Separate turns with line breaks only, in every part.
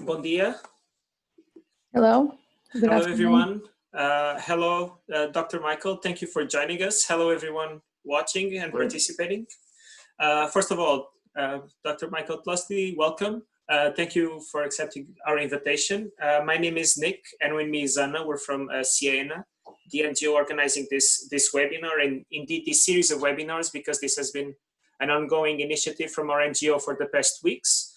Bom dia.
Hello. Good
Hello,
afternoon.
everyone. Hello, Dr. Michael. Thank you for joining us. Hello, everyone watching and participating. First of all, Dr. Michael Tlusty, welcome. Thank you for accepting our invitation. My name is Nick, and with me is Anna. We're from Sciaena, the NGO organizing this webinar, and indeed this series of webinars, because this has been an ongoing initiative from our NGO for the past weeks,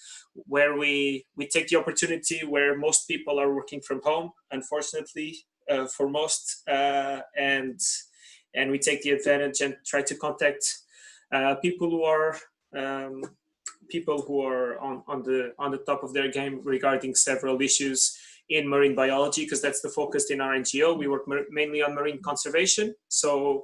where we take the opportunity where most people are working from home, unfortunately, for most, and we take the advantage and try to contact people who are on the top of their game regarding several issues in marine biology, because that's the focus in our NGO. We work mainly on marine conservation, so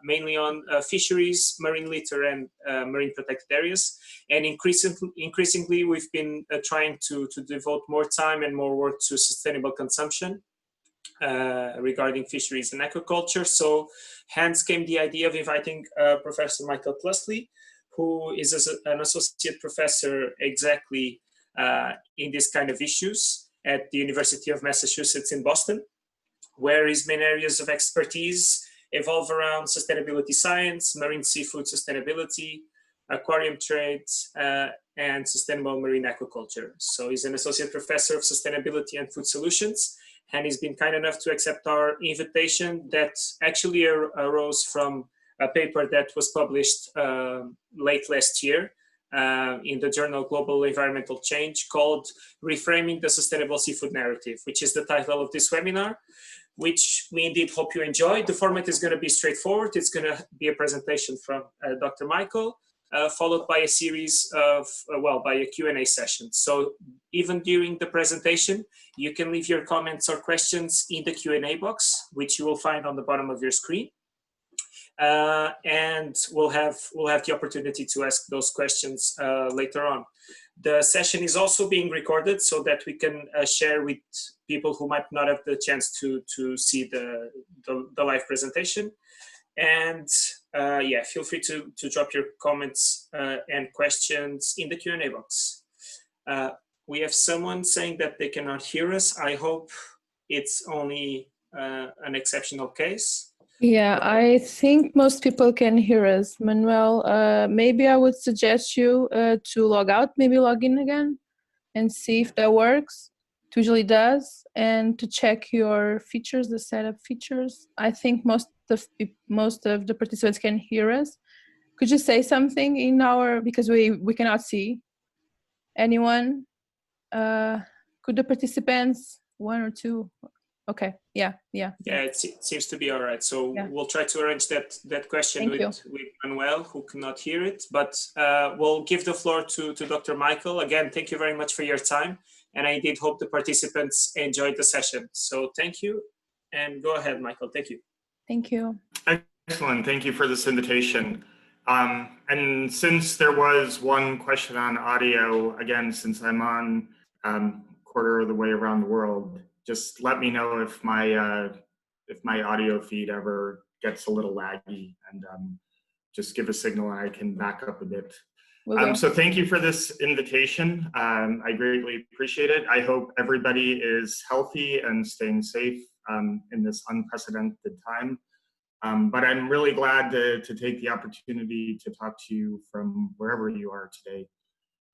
mainly on fisheries, marine litter, and marine protected areas. And increasingly, we've been trying to devote more time and more work to sustainable consumption regarding fisheries and aquaculture. So hence came the idea of inviting Professor Michael Tlusty, who is an associate professor exactly in this kind of issues at the University of Massachusetts in Boston, where his main areas of expertise evolve around sustainability science, marine seafood sustainability, aquarium trade, and sustainable marine aquaculture. So he's an associate professor of sustainability and food solutions, and he's been kind enough to accept our invitation that actually arose from a paper that was published late last year in the journal Global Environmental Change, called Reframing the Sustainable Seafood Narrative, which is the title of this webinar, which we indeed hope you enjoy. The format is going to be straightforward. It's going to be a presentation from Dr. Michael, followed by a series of, by a Q&A session. So even during the presentation, you can leave your comments or questions in the Q&A box, which you will find on the bottom of your screen. And we'll have the opportunity to ask those questions later on. The session is also being recorded so that we can share with people who might not have the chance to see the live presentation. And yeah, feel free to drop your comments and questions in the Q&A box. We have someone saying that they cannot hear us. I hope it's only an exceptional case.
Yeah, I think most people can hear us. Manuel, maybe I would suggest you to log out, maybe log in again and see if that works. It usually does. And to check your features, the setup features. I think most of the participants can hear us. Could you say something in our, because we cannot see anyone? Could the participants, one or two? Okay, yeah.
Yeah, it seems to be all right. So yeah, we'll try to arrange that question with Manuel, who cannot hear it. But we'll give the floor to Dr. Michael. Again, thank you very much for your time. And I did hope the participants enjoyed the session. So thank you. And go ahead, Michael. Thank you.
Thank you.
Excellent. Thank you for this invitation. And since there was one question on audio, again, since I'm on quarter of the way around the world, just let me know if my audio feed ever gets a little laggy, and just give a signal and I can back up a bit. So thank you for this invitation. I greatly appreciate it. I hope everybody is healthy and staying safe in this unprecedented time. But I'm really glad to take the opportunity to talk to you from wherever you are today.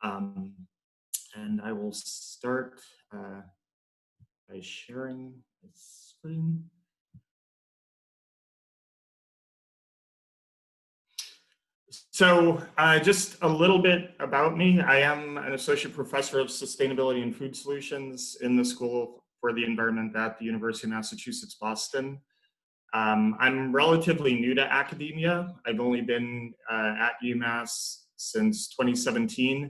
And I will start by sharing the screen. So just a little bit about me. I am an associate professor of sustainability and food solutions in the School for the Environment at the University of Massachusetts, Boston. I'm relatively new to academia. I've only been at UMass since 2017.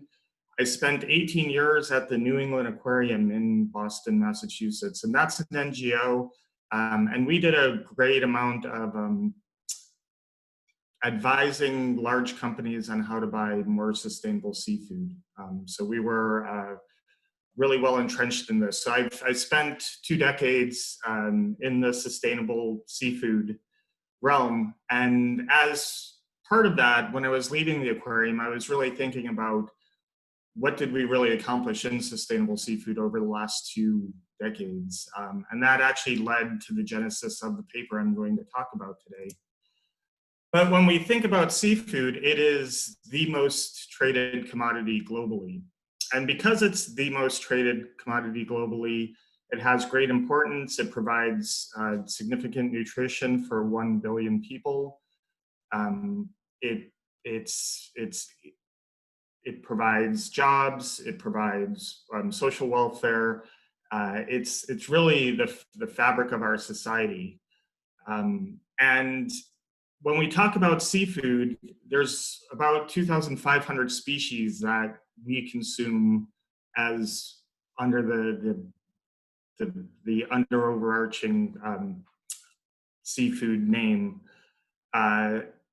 I spent 18 years at the New England Aquarium in Boston, Massachusetts, and that's an NGO. And we did a great amount of advising large companies on how to buy more sustainable seafood. So we were really well entrenched in this. So I spent 2 decades in the sustainable seafood realm. And as part of that, when I was leaving the aquarium, I was really thinking about what did we really accomplish in sustainable seafood over the last 2 decades? And that actually led to the genesis of the paper I'm going to talk about today. But when we think about seafood, it is the most traded commodity globally. And because it's the most traded commodity globally, it has great importance. It provides significant nutrition for 1 billion people. It provides jobs. It provides social welfare. It's really the fabric of our society. And when we talk about seafood, there's about 2,500 species that we consume as under the under overarching seafood name.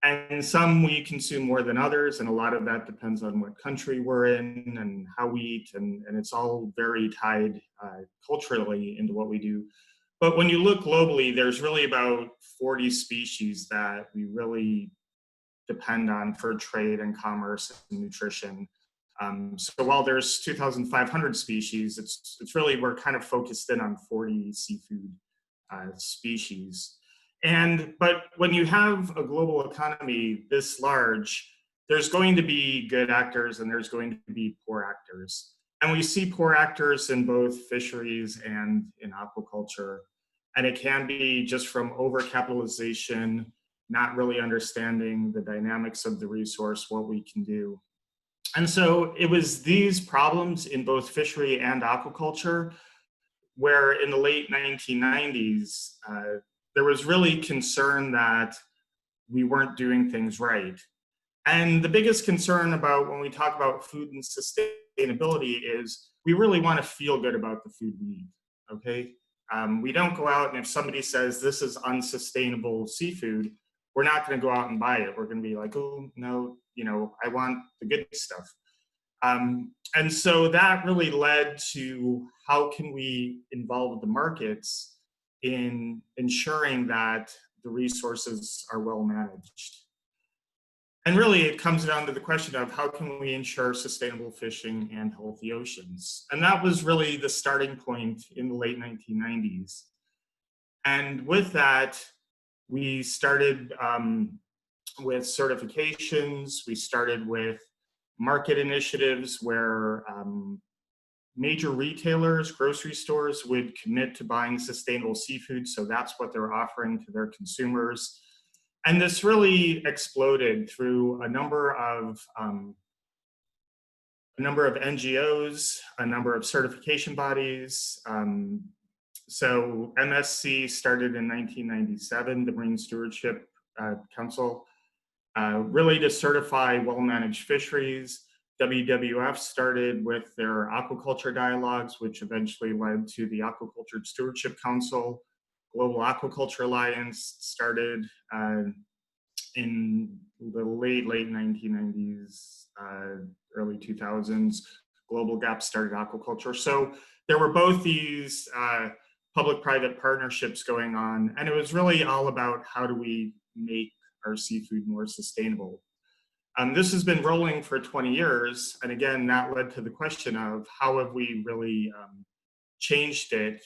And some we consume more than others, and a lot of that depends on what country we're in and how we eat, and it's all very tied culturally into what we do. But when you look globally, there's really about 40 species that we really depend on for trade and commerce and nutrition. So while there's 2,500 species, it's really, we're kind of focused in on 40 seafood species. But when you have a global economy this large, there's going to be good actors and there's going to be poor actors. And we see poor actors in both fisheries and in aquaculture. And it can be just from overcapitalization, not really understanding the dynamics of the resource, what we can do. And so it was these problems in both fishery and aquaculture where in the late 1990s, there was really concern that we weren't doing things right. And the biggest concern about when we talk about food and sustainability is we really want to feel good about the food we eat, okay? We don't go out and if somebody says this is unsustainable seafood, we're not going to go out and buy it. We're going to be like, oh, no, I want the good stuff. And so that really led to how can we involve the markets in ensuring that the resources are well managed. And really, it comes down to the question of how can we ensure sustainable fishing and healthy oceans? And that was really the starting point in the late 1990s. And with that, we started with certifications. We started with market initiatives where major retailers, grocery stores would commit to buying sustainable seafood. So that's what they're offering to their consumers. And this really exploded through a number of NGOs, a number of certification bodies. So MSC started in 1997, the Marine Stewardship Council, really to certify well-managed fisheries. WWF started with their aquaculture dialogues, which eventually led to the Aquaculture Stewardship Council. Global Aquaculture Alliance started in the late 1990s, early 2000s. Global Gap started aquaculture. So there were both these public-private partnerships going on, and it was really all about how do we make our seafood more sustainable. This has been rolling for 20 years, and again, that led to the question of how have we really changed it,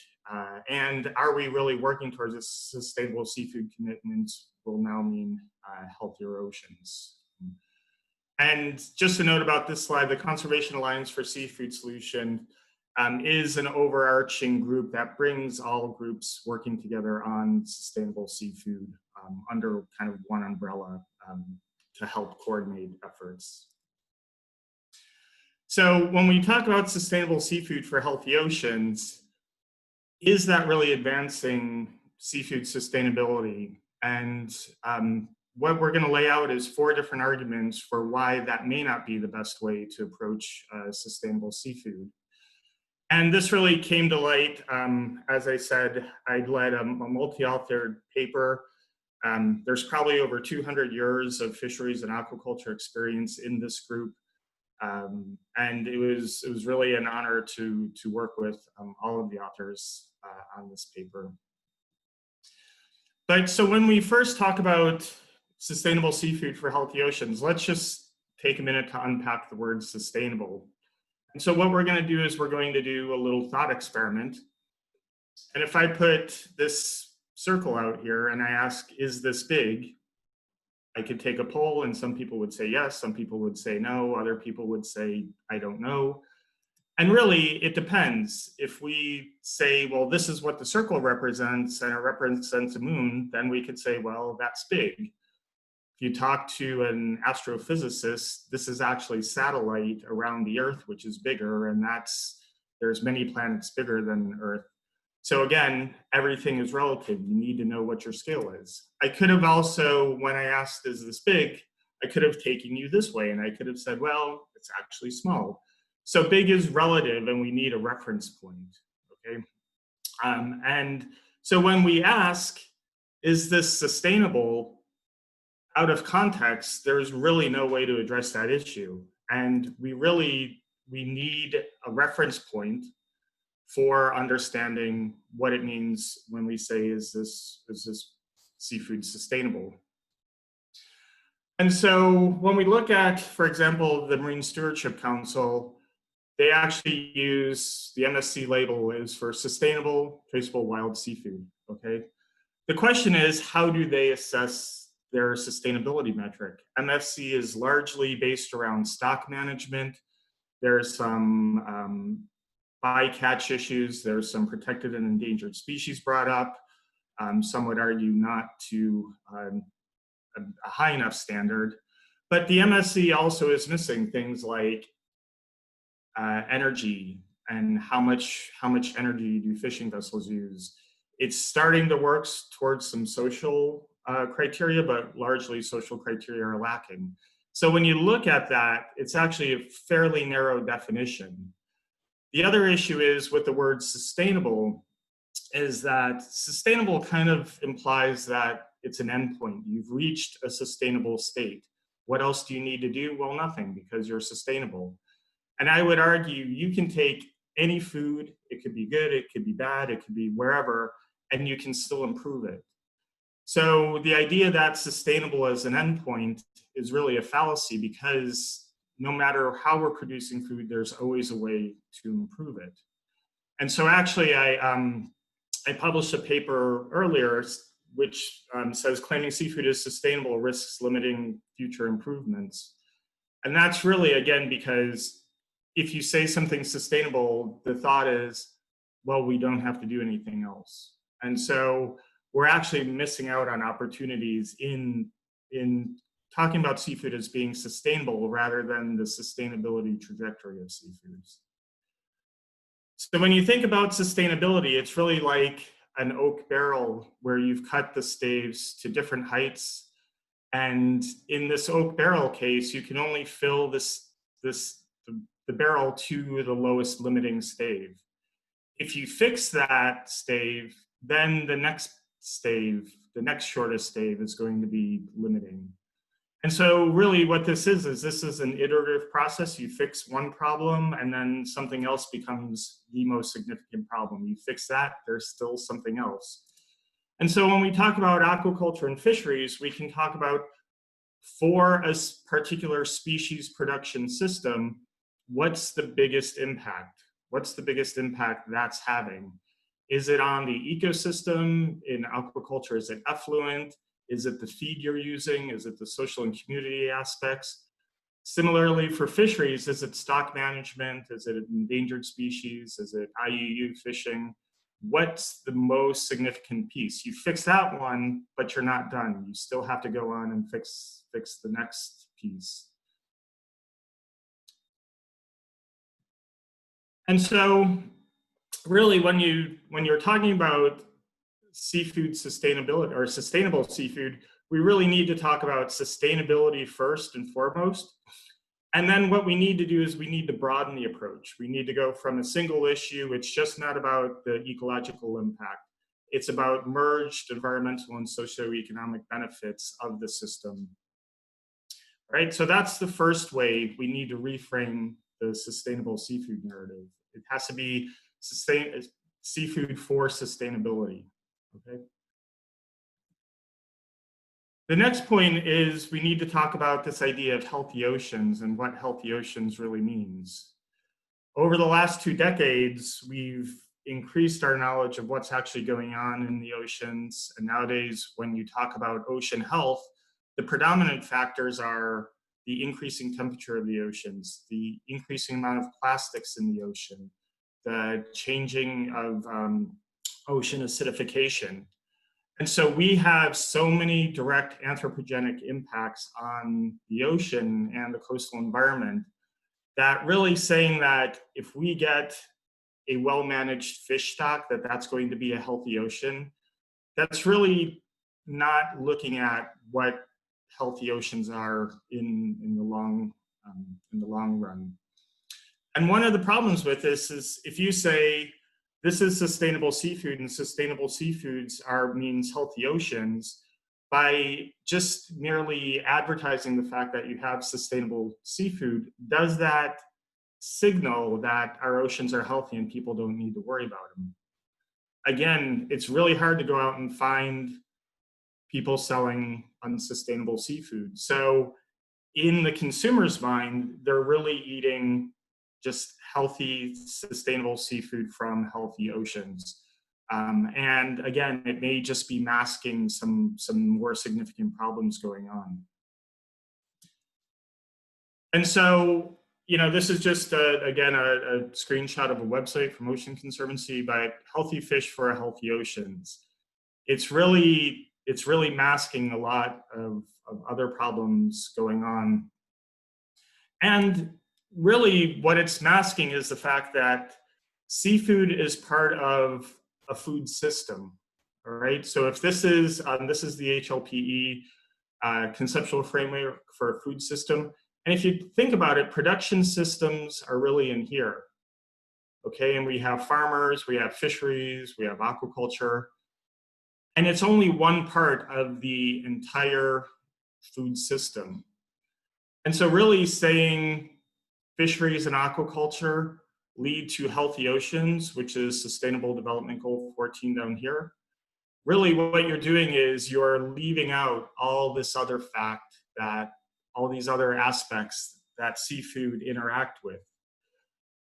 and are we really working towards a sustainable seafood commitment will now mean healthier oceans. And just a note about this slide, the Conservation Alliance for Seafood Solution is an overarching group that brings all groups working together on sustainable seafood under kind of one umbrella to help coordinate efforts. So when we talk about sustainable seafood for healthy oceans, is that really advancing seafood sustainability? And what we're going to lay out is 4 different arguments for why that may not be the best way to approach sustainable seafood. And this really came to light, as I said, I led a multi-authored paper. There's probably over 200 years of fisheries and aquaculture experience in this group. And it was really an honor to work with all of the authors on this paper. But so when we first talk about sustainable seafood for healthy oceans, let's just take a minute to unpack the word sustainable. And so what we're going to do is we're going to do a little thought experiment. And if I put this circle out here and I ask, is this big? I could take a poll and some people would say yes, some people would say no, other people would say, I don't know. And really, it depends. If we say, well, this is what the circle represents and it represents a moon, then we could say, well, that's big. If you talk to an astrophysicist, this is actually satellite around the Earth, which is bigger, and there's many planets bigger than Earth. So again, everything is relative. You need to know what your scale is. I could have also, when I asked, is this big, I could have taken you this way and I could have said, well, it's actually small. So big is relative and we need a reference point, okay? And so when we ask, is this sustainable, out of context, there's really no way to address that issue. And we need a reference point for understanding what it means when we say, is this seafood sustainable? And so when we look at, for example, the Marine Stewardship Council, they actually use the MSC label is for sustainable, traceable wild seafood, okay? The question is, how do they assess their sustainability metric? MFC is largely based around stock management. There's some bycatch issues. There's some protected and endangered species brought up. Some would argue not to a high enough standard. But the MSC also is missing things like energy and how much energy do fishing vessels use. It's starting to work towards some social criteria, but largely social criteria are lacking. So when you look at that, it's actually a fairly narrow definition. The other issue is with the word sustainable is that sustainable kind of implies that it's an endpoint. You've reached a sustainable state. What else do you need to do? Well, nothing, because you're sustainable. And I would argue you can take any food, it could be good, it could be bad, it could be wherever, and you can still improve it. So the idea that sustainable as an endpoint is really a fallacy, because no matter how we're producing food, there's always a way to improve it. And so actually I published a paper earlier which says claiming seafood is sustainable risks limiting future improvements. And that's really, again, because if you say something's sustainable, the thought is, well, we don't have to do anything else. And so we're actually missing out on opportunities in talking about seafood as being sustainable rather than the sustainability trajectory of seafoods. So when you think about sustainability, it's really like an oak barrel where you've cut the staves to different heights. And in this oak barrel case, you can only fill the barrel to the lowest limiting stave. If you fix that stave, then the next stave, the next shortest stave is going to be limiting. And so really what this is an iterative process. You fix one problem and then something else becomes the most significant problem. You fix that, there's still something else. And so when we talk about aquaculture and fisheries, we can talk about for a particular species production system, what's the biggest impact? What's the biggest impact that's having? Is it on the ecosystem? In aquaculture, is it effluent? Is it the feed you're using? Is it the social and community aspects? Similarly, for fisheries, is it stock management? Is it endangered species? Is it IUU fishing? What's the most significant piece? You fix that one, but you're not done. You still have to go on and fix the next piece. And so really when you're talking about seafood sustainability or sustainable seafood, we really need to talk about sustainability first and foremost. And then what we need to do is we need to broaden the approach. We need to go from a single issue. It's just not about the ecological impact. It's about merged environmental and socioeconomic benefits of the system. Right? So that's the first way we need to reframe the sustainable seafood narrative. It has to be seafood for sustainability. Okay. The next point is we need to talk about this idea of healthy oceans and what healthy oceans really means. over the last 2 decades, we've increased our knowledge of what's actually going on in the oceans. And nowadays, when you talk about ocean health, the predominant factors are the increasing temperature of the oceans, the increasing amount of plastics in the ocean, the changing of ocean acidification. And so we have so many direct anthropogenic impacts on the ocean and the coastal environment that really saying that if we get a well-managed fish stock, that's going to be a healthy ocean, that's really not looking at what healthy oceans are in the long run. And one of the problems with this is if you say this is sustainable seafood and sustainable seafoods means healthy oceans, by just merely advertising the fact that you have sustainable seafood, does that signal that our oceans are healthy and people don't need to worry about them? Again, it's really hard to go out and find people selling unsustainable seafood. So in the consumer's mind, they're really eating just healthy, sustainable seafood from healthy oceans. And again, it may just be masking some more significant problems going on. And so, you know, this is just, again, a screenshot of a website from Ocean Conservancy, but Healthy Fish for Healthy Oceans. It's really masking a lot of other problems going on. And really what it's masking is the fact that seafood is part of a food system, all right? So if this is the HLPE conceptual framework for a food system, and if you think about it, production systems are really in here, okay? And we have farmers, we have fisheries, we have aquaculture, and it's only one part of the entire food system. And so really saying fisheries and aquaculture lead to healthy oceans, which is Sustainable Development Goal 14 down here. Really what you're doing is you're leaving out all this other fact, that all these other aspects that seafood interact with.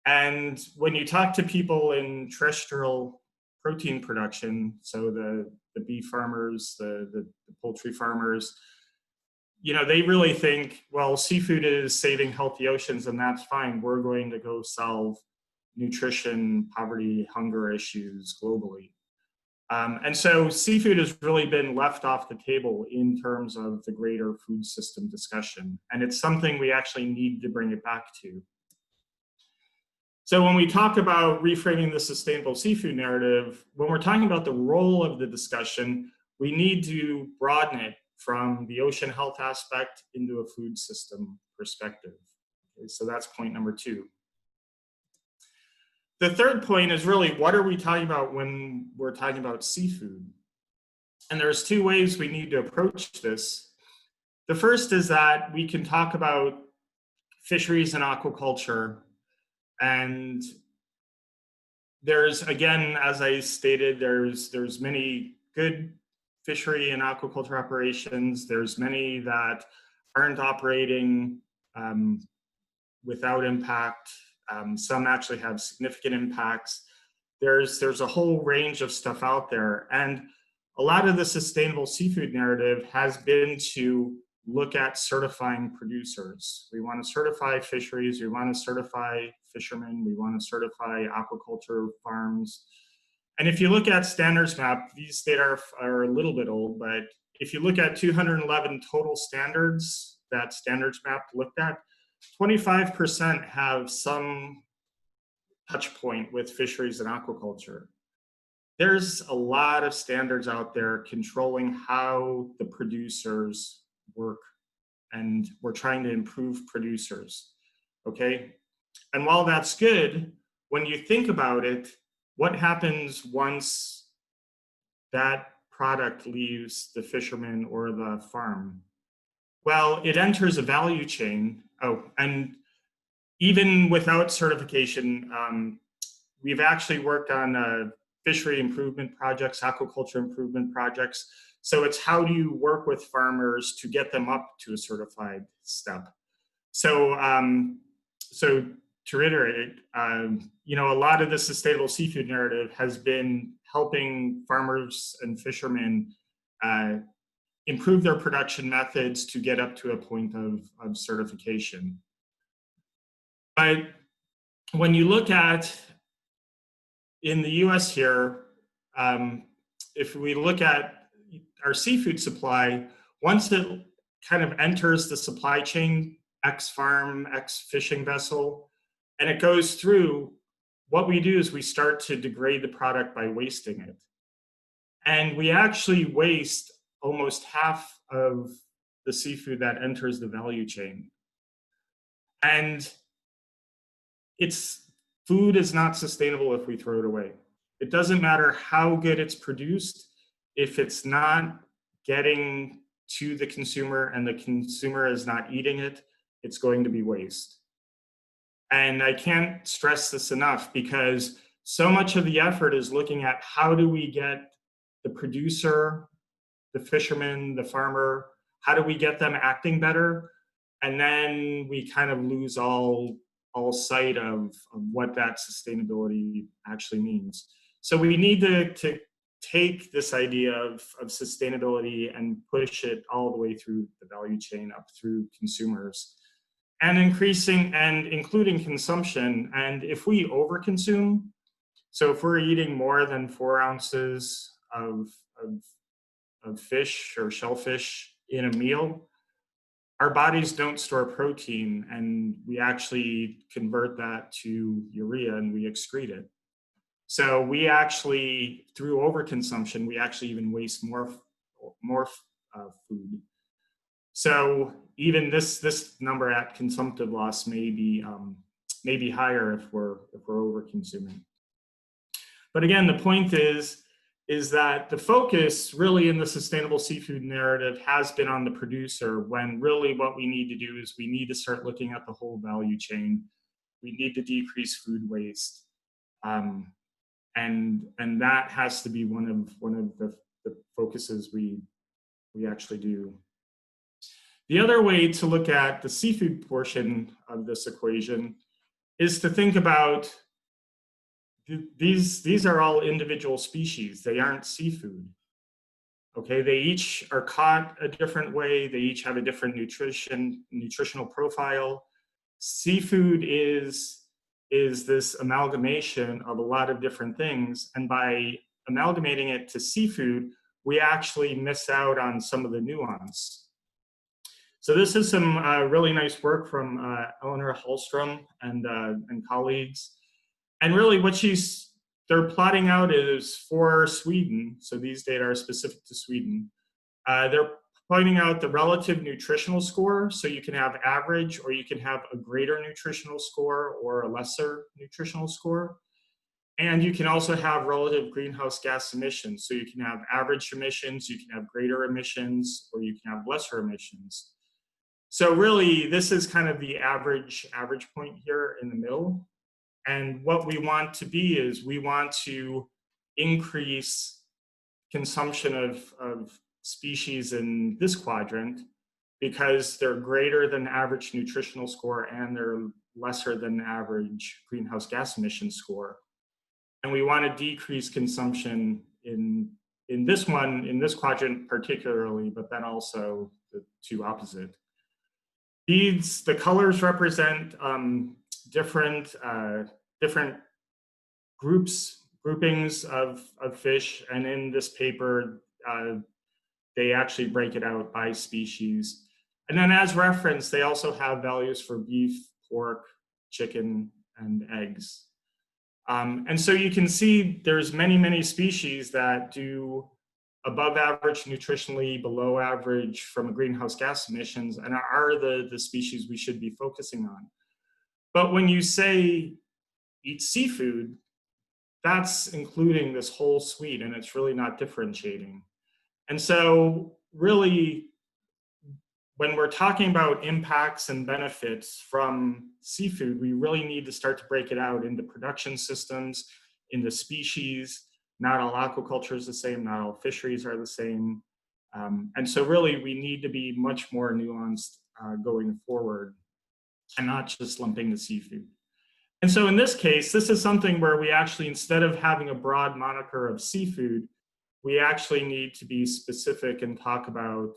And when you talk to people in terrestrial protein production, so the beef farmers, the poultry farmers, you know, they really think, well, seafood is saving healthy oceans and that's fine. We're going to go solve nutrition, poverty, hunger issues globally. And so seafood has really been left off the table in terms of the greater food system discussion. And it's something we actually need to bring it back to. So when we talk about reframing the sustainable seafood narrative, when we're talking about the role of the discussion, we need to broaden it from the ocean health aspect into a food system perspective. Okay, so that's point number 2. The third point is really, what are we talking about when we're talking about seafood? And there's 2 ways we need to approach this. The first is that we can talk about fisheries and aquaculture. And there's, again, as I stated, there's many good fishery and aquaculture operations. There's many that aren't operating without impact. Some actually have significant impacts. There's a whole range of stuff out there. And a lot of the sustainable seafood narrative has been to look at certifying producers. We want to certify fisheries, we want to certify fishermen, we want to certify aquaculture farms. And if you look at standards map, these data are a little bit old, but if you look at 211 total standards that standards map looked at, 25% have some touch point with fisheries and aquaculture. There's a lot of standards out there controlling how the producers work, and we're trying to improve producers, okay? And while that's good, when you think about it, what happens once that product leaves the fisherman or the farm? Well, it enters a value chain. Oh, and even without certification, we've actually worked on fishery improvement projects, aquaculture improvement projects. So it's how do you work with farmers to get them up to a certified step? So, so to reiterate, you know, a lot of the sustainable seafood narrative has been helping farmers and fishermen improve their production methods to get up to a point of certification. But when you look at, in the US here, if we look at our seafood supply, once it kind of enters the supply chain, X farm, X fishing vessel, and it goes through, what we do is we start to degrade the product by wasting it. And we actually waste almost half of the seafood that enters the value chain. And food is not sustainable if we throw it away. It doesn't matter how good it's produced, if it's not getting to the consumer and the consumer is not eating it, it's going to be waste. And I can't stress this enough, because so much of the effort is looking at how do we get the producer, the fisherman, the farmer, how do we get them acting better? And then we kind of lose all sight of what that sustainability actually means. So we need to take this idea of sustainability and push it all the way through the value chain up through consumers, and increasing and including consumption. And if we overconsume, so if we're eating more than 4 ounces of fish or shellfish in a meal, our bodies don't store protein, and we actually convert that to urea and we excrete it. So we actually, through overconsumption, we actually even waste more food. So even this number at consumptive loss may be higher if we're overconsuming. But again, the point is that the focus really in the sustainable seafood narrative has been on the producer, when really what we need to do is we need to start looking at the whole value chain. We need to decrease food waste. And that has to be one of the focuses we actually do. The other way to look at the seafood portion of this equation is to think about these are all individual species. They aren't seafood. Okay, they each are caught a different way. They each have a different nutritional profile. Seafood is this amalgamation of a lot of different things, and by amalgamating it to seafood, we actually miss out on some of the nuance. So this is some really nice work from Eleanor Hallstrom and colleagues. And really what they're plotting out is for Sweden, so these data are specific to Sweden. They're pointing out the relative nutritional score, so you can have average, or you can have a greater nutritional score or a lesser nutritional score. And you can also have relative greenhouse gas emissions, so you can have average emissions, you can have greater emissions, or you can have lesser emissions. So really, this is kind of the average point here in the middle. And what we want to be is we want to increase consumption of species in this quadrant, because they're greater than average nutritional score and they're lesser than average greenhouse gas emission score. And we want to decrease consumption in this quadrant particularly, but then also the two opposite. The colors represent different groupings of fish, and in this paper they actually break it out by species. And then as reference, they also have values for beef, pork, chicken, and eggs. And so you can see there's many species that do above average nutritionally, below average from a greenhouse gas emissions, and are the species we should be focusing on. But when you say eat seafood, that's including this whole suite, and it's really not differentiating. And so really, when we're talking about impacts and benefits from seafood, we really need to start to break it out into production systems, into species. Not all aquaculture is the same, not all fisheries are the same. And so really, we need to be much more nuanced going forward, and not just lumping the seafood. And so in this case, this is something where we actually, instead of having a broad moniker of seafood, we actually need to be specific and talk about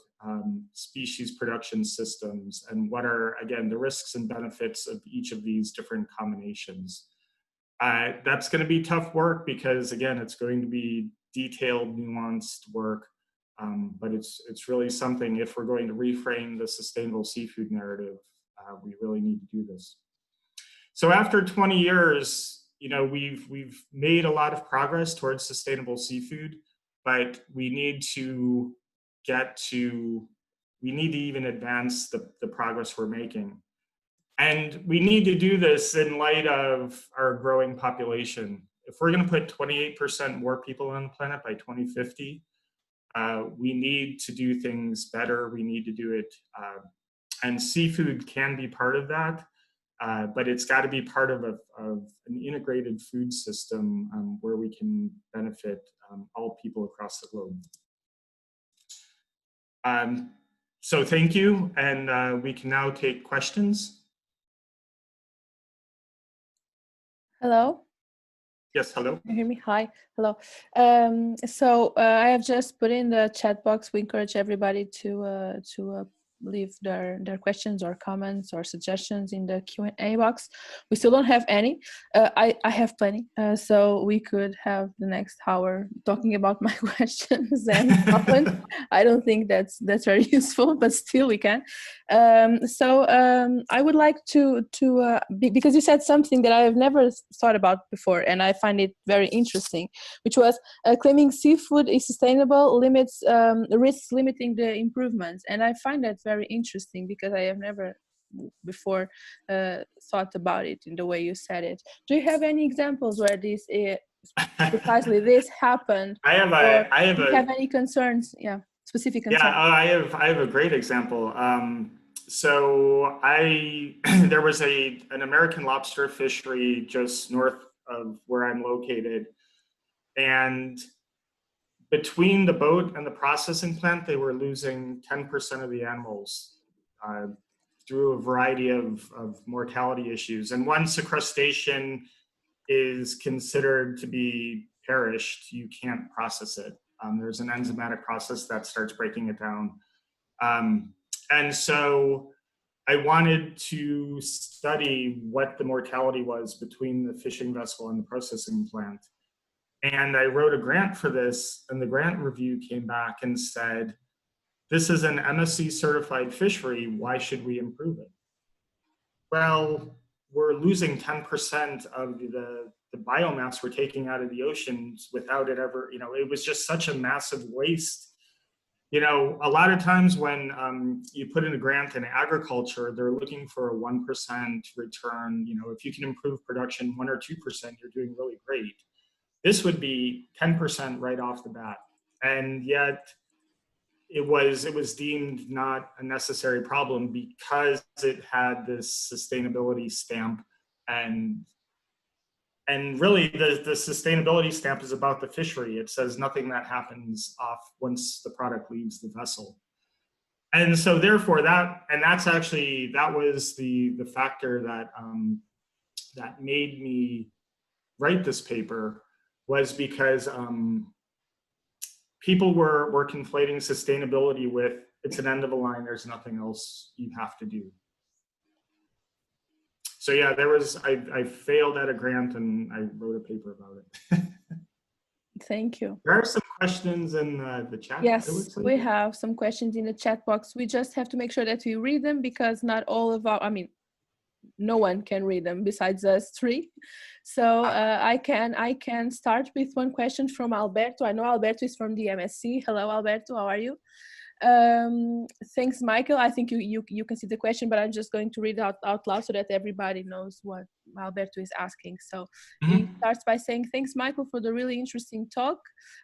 species production systems and what are, again, the risks and benefits of each of these different combinations. That's going to be tough work because, again, it's going to be detailed, nuanced work, but it's really something, if we're going to reframe the sustainable seafood narrative, we really need to do this. So after 20 years, you know, we've made a lot of progress towards sustainable seafood, but we need to even advance the progress we're making. And we need to do this in light of our growing population. If we're going to put 28% more people on the planet by 2050, we need to do things better. We need to do it, and seafood can be part of that. But it's got to be part of an integrated food system where we can benefit all people across the globe. So thank you, and we can now take questions.
Hello?
Yes, hello.
Can you hear me? Hi. Hello. I have just put in the chat box. We encourage everybody to leave their questions or comments or suggestions in the Q&A box. We still don't have any. I have plenty, so we could have the next hour talking about my questions and comments. I don't think that's very useful, but still we can. I would like to because you said something that I have never thought about before, and I find it very interesting, which was claiming seafood is sustainable limits risks limiting the improvements, and I find that very interesting because I have never before thought about it in the way you said it. Do you have any examples where this precisely this happened? Do you have any concerns? Yeah, specific concerns.
Yeah, I have a great example. So there was an American lobster fishery just north of where I'm located, and between the boat and the processing plant, they were losing 10% of the animals through a variety of mortality issues. And once a crustacean is considered to be perished, you can't process it. There's an enzymatic process that starts breaking it down. And so I wanted to study what the mortality was between the fishing vessel and the processing plant. And I wrote a grant for this, and the grant review came back and said, this is an MSC certified fishery, why should we improve it? Well, we're losing 10% of the biomass we're taking out of the oceans without it ever, you know, it was just such a massive waste. You know, a lot of times when you put in a grant in agriculture, they're looking for a 1% return. You know, if you can improve production 1 or 2%, you're doing really great. This would be 10% right off the bat. And yet it was deemed not a necessary problem because it had this sustainability stamp. And really the sustainability stamp is about the fishery. It says nothing that happens off once the product leaves the vessel. And so therefore that was the factor that made me write this paper, was because people were conflating sustainability with, it's an end of a line, there's nothing else you have to do. So yeah, I failed at a grant and I wrote a paper about it.
Thank you.
There are some questions in the chat.
Yes, we have some questions in the chat box. We just have to make sure that we read them because not all of no one can read them besides us three. So I can start with one question from Alberto. I know Alberto is from the MSC. Hello, Alberto. How are you? Thanks, Michael. I think you can see the question, but I'm just going to read it out loud so that everybody knows what Alberto is asking. So he starts by saying, thanks, Michael, for the really interesting talk.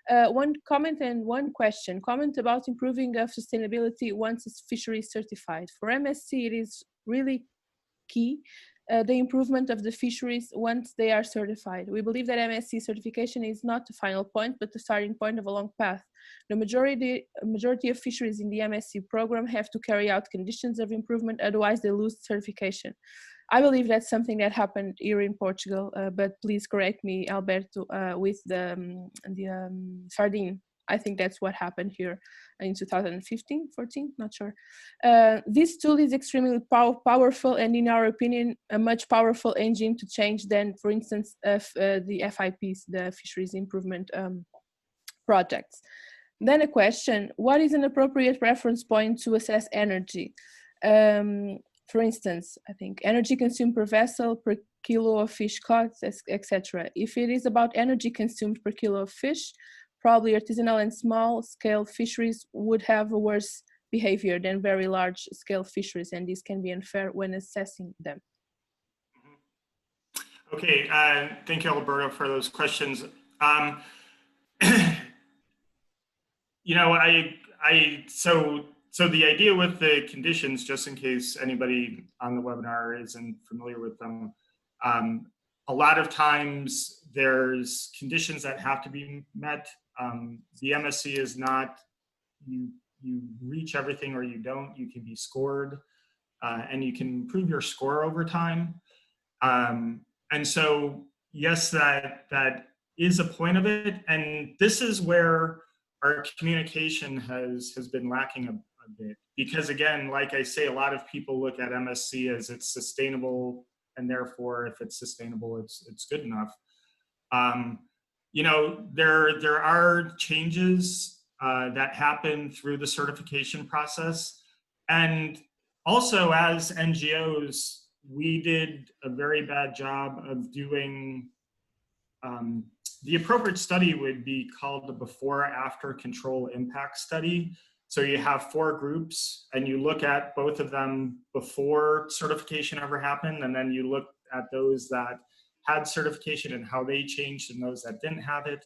One comment and one question. Comment about improving of sustainability once it's fishery certified. For MSC, it is really key, the improvement of the fisheries once they are certified. We believe that MSC certification is not the final point, but the starting point of a long path. The majority of fisheries in the MSC program have to carry out conditions of improvement, otherwise they lose certification. I believe that's something that happened here in Portugal, but please correct me, Alberto, with the sardine. I think that's what happened here in 2015, 14, not sure. This tool is extremely powerful, and in our opinion, a much powerful engine to change than, for instance, the FIPs, the Fisheries Improvement Projects. Then a question, what is an appropriate reference point to assess energy? For instance, I think energy consumed per vessel, per kilo of fish caught, etc. If it is about energy consumed per kilo of fish, probably artisanal and small scale fisheries would have a worse behavior than very large scale fisheries, and this can be unfair when assessing them.
Okay, thank you, Alberto, for those questions. You know, so the idea with the conditions, just in case anybody on the webinar isn't familiar with them, a lot of times there's conditions that have to be met. The MSC is not, you reach everything or you don't, you can be scored, and you can improve your score over time. And so, yes, that is a point of it. And this is where our communication has been lacking a bit. Because again, like I say, a lot of people look at MSC as it's sustainable, and therefore, if it's sustainable, it's good enough. You know, there are changes that happen through the certification process. And also, as NGOs, we did a very bad job of doing, the appropriate study would be called the before-after control impact study. So you have 4 groups and you look at both of them before certification ever happened, and then you look at those that had certification and how they changed and those that didn't have it.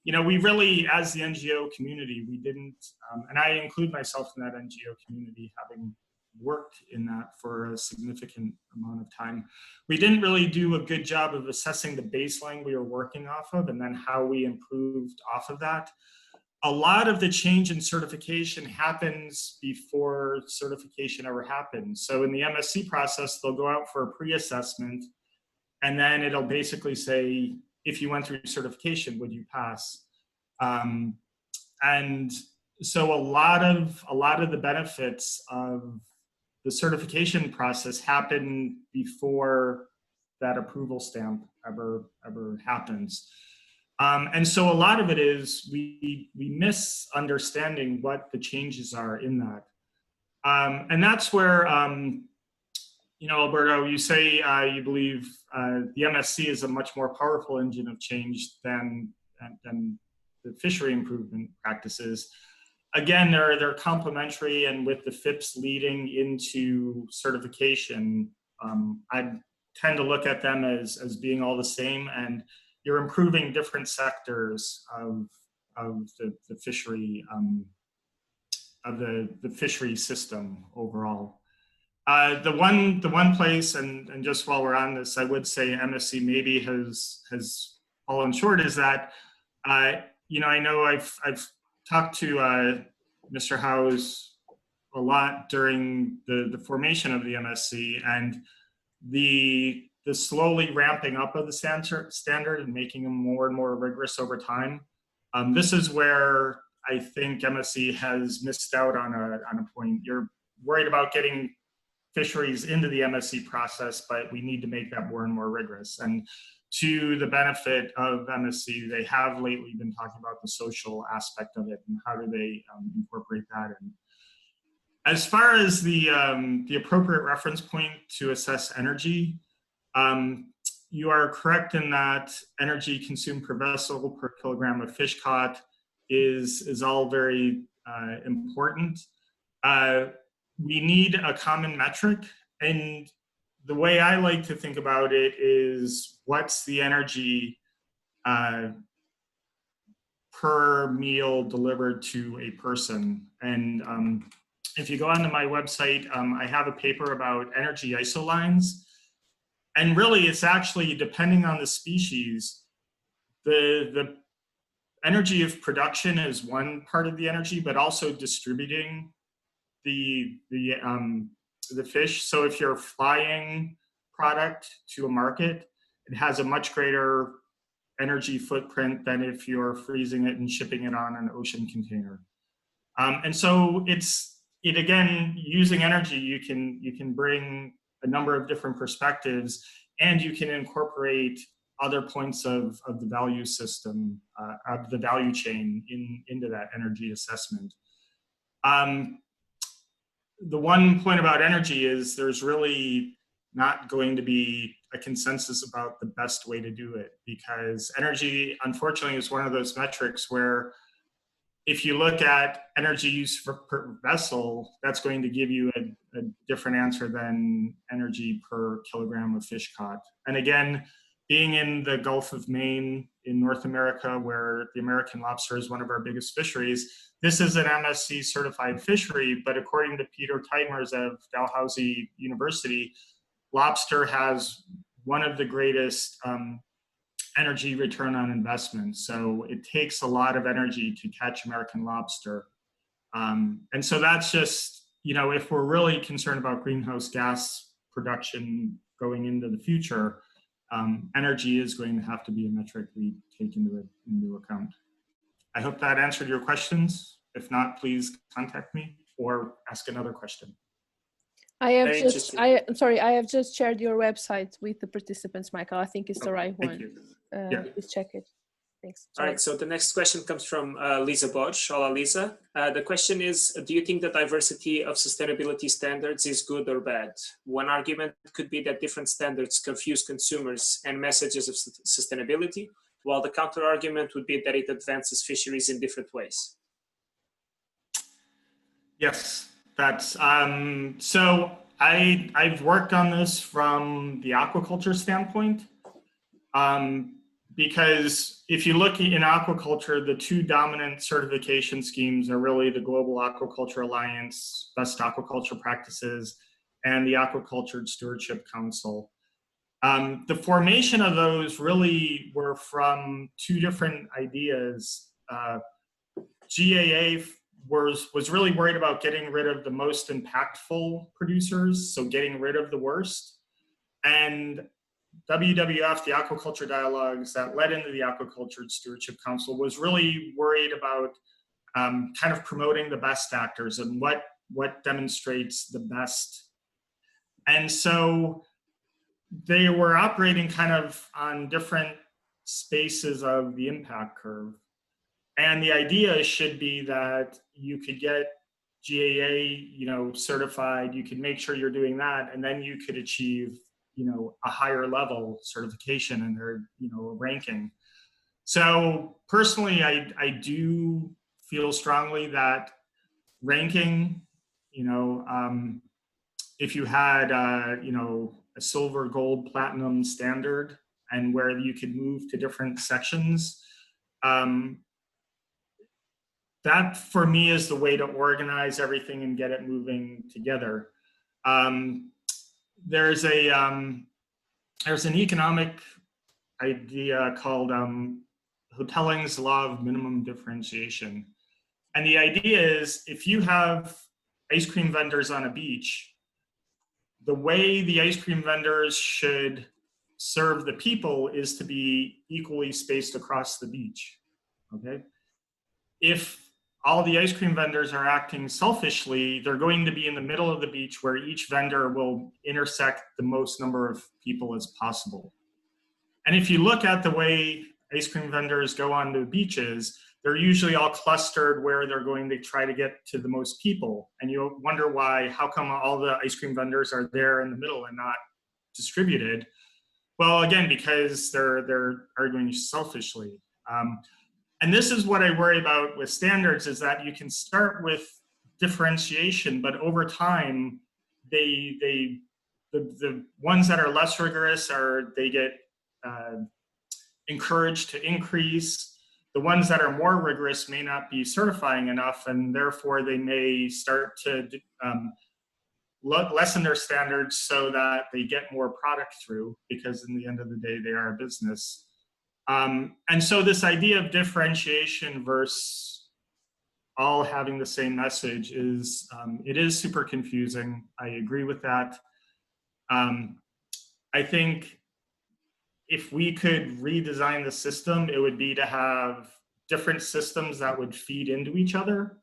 You know, we really, as the NGO community, we didn't, and I include myself in that NGO community, having worked in that for a significant amount of time. We didn't really do a good job of assessing the baseline we were working off of and then how we improved off of that. A lot of the change in certification happens before certification ever happens. So in the MSC process, they'll go out for a pre-assessment, and then it'll basically say, if you went through certification, would you pass? And so a lot of the benefits of the certification process happen before that approval stamp ever happens. And so a lot of it is we miss understanding what the changes are in that. And that's where, you know, Alberto, you say you believe the MSC is a much more powerful engine of change than the fishery improvement practices. Again, they're complementary, and with the FIPS leading into certification, I tend to look at them as being all the same, and you're improving different sectors of the fishery of the fishery system overall. The one place, and just while we're on this, I would say MSC maybe has fallen short, is that you know, I know I've talked to Mr. Howes a lot during the formation of the MSC, and the slowly ramping up of the standard and making them more and more rigorous over time. This is where I think MSC has missed out on a point. You're worried about getting fisheries into the MSC process, but we need to make that more and more rigorous. And to the benefit of MSC, they have lately been talking about the social aspect of it and how do they incorporate that in. As far as the appropriate reference point to assess energy, you are correct in that energy consumed per vessel per kilogram of fish caught is all very important. We need a common metric, and the way I like to think about it is, what's the energy per meal delivered to a person? And if you go onto my website, I have a paper about energy isolines. And really, it's actually, depending on the species, the energy of production is one part of the energy, but also distributing the fish. So if you're flying product to a market, it has a much greater energy footprint than if you're freezing it and shipping it on an ocean container. And so again, using energy, you can bring a number of different perspectives, and you can incorporate other points of the value system, of the value chain into that energy assessment. The one point about energy is there's really not going to be a consensus about the best way to do it, because energy, unfortunately, is one of those metrics where if you look at energy use per vessel, that's going to give you a different answer than energy per kilogram of fish caught. And again, being in the Gulf of Maine in North America, where the American lobster is one of our biggest fisheries, this is an MSC certified fishery, but according to Peter Teitmers of Dalhousie University, lobster has one of the greatest energy return on investment. So it takes a lot of energy to catch American lobster. And so that's just, if we're really concerned about greenhouse gas production going into the future, energy is going to have to be a metric we take into account. I hope that answered your questions. If not, please contact me or ask another question.
I have just shared your website with the participants, Michael. I think it's the right one.
Thank you.
Please check it. Thanks.
All right, so the next question comes from Lisa Bodge. Hola, Lisa. The question is, do you think the diversity of sustainability standards is good or bad? One argument could be that different standards confuse consumers and messages of sustainability, while the counter argument would be that it advances fisheries in different ways.
Yes, that's, so I've worked on this from the aquaculture standpoint. Because if you look in aquaculture, the two dominant certification schemes are really the Global Aquaculture Alliance, Best Aquaculture Practices, and the Aquaculture Stewardship Council. The formation of those really were from two different ideas. GAA was really worried about getting rid of the most impactful producers, so getting rid of the worst. And WWF, the Aquaculture Dialogues that led into the Aquaculture Stewardship Council, was really worried about kind of promoting the best actors and what demonstrates the best. And so they were operating kind of on different spaces of the impact curve. And the idea should be that you could get GAA, certified, you could make sure you're doing that, and then you could achieve a higher level certification and their, ranking. So personally, I do feel strongly that ranking, if you had, a silver, gold, platinum standard, and where you could move to different sections, that for me is the way to organize everything and get it moving together. There's an economic idea called Hotelling's law of minimum differentiation. And the idea is, if you have ice cream vendors on a beach, the way the ice cream vendors should serve the people is to be equally spaced across the beach, okay? If all the ice cream vendors are acting selfishly, they're going to be in the middle of the beach where each vendor will intersect the most number of people as possible. And if you look at the way ice cream vendors go onto beaches, they're usually all clustered where they're going to try to get to the most people. And you wonder why, how come all the ice cream vendors are there in the middle and not distributed? Well, again, because they're arguing selfishly. And this is what I worry about with standards, is that you can start with differentiation, but over time, the ones that are less rigorous they get encouraged to increase. The ones that are more rigorous may not be certifying enough, and therefore they may start to lessen their standards so that they get more product through, because in the end of the day, they are a business. And so this idea of differentiation versus all having the same message it is super confusing. I agree with that. I I think if we could redesign the system, it would be to have different systems that would feed into each other.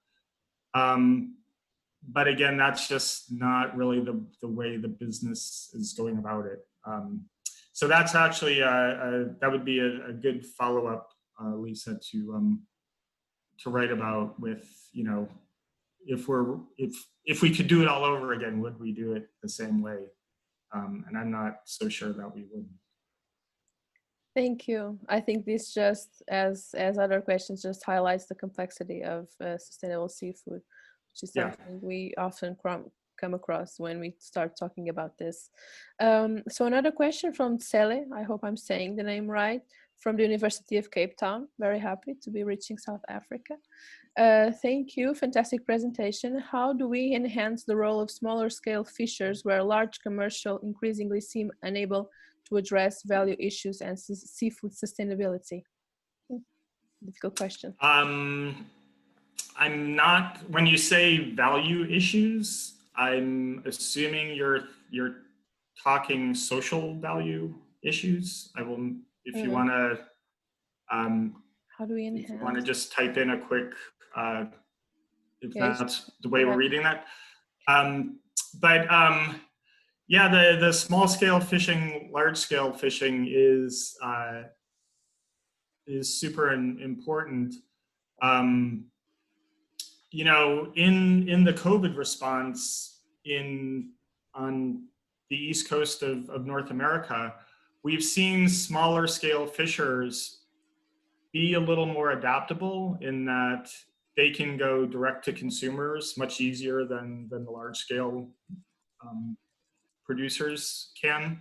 But again, that's just not really the way the business is going about it. So that's actually, that would be a good follow-up, Lisa, to write about with, you know, if we could do it all over again, would we do it the same way? And I'm not so sure that we would.
Thank you. I think this just, as other questions, just highlights the complexity of sustainable seafood, which is something we often come across when we start talking about this. So another question from Tsele, I hope I'm saying the name right, from the University of Cape Town. Very happy to be reaching South Africa. Thank you, fantastic presentation. How do we enhance the role of smaller scale fishers where large commercial increasingly seem unable to address value issues and seafood sustainability? Difficult question.
I'm not, when you say value issues, I'm assuming you're talking social value issues. I will, if you want to,
how do we enhance?
If you want to just type in a quick, if that's the way we're reading that. Yeah, the small scale fishing, large scale fishing is super important. You know, in the COVID response on the East Coast of North America, we've seen smaller scale fishers be a little more adaptable in that they can go direct to consumers much easier than the large scale producers can.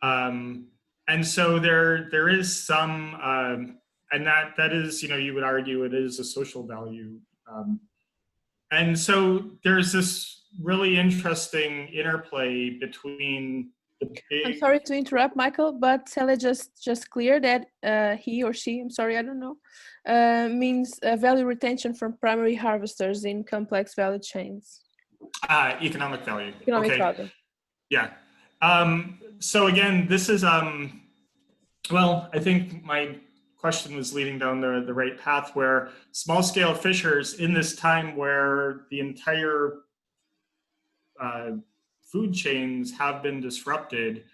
And so there is some, and that is, you know, you would argue it is a social value. And so there's this really interesting interplay between the big...
I'm sorry to interrupt, Michael, but Tsele just clear that he or she, I'm sorry, I don't know, means value retention from primary harvesters in complex value chains.
Economic value.
Economic value.
Yeah. So again, this is, well, I think my question was leading down the right path, where small scale fishers in this time where the entire food chains have been disrupted,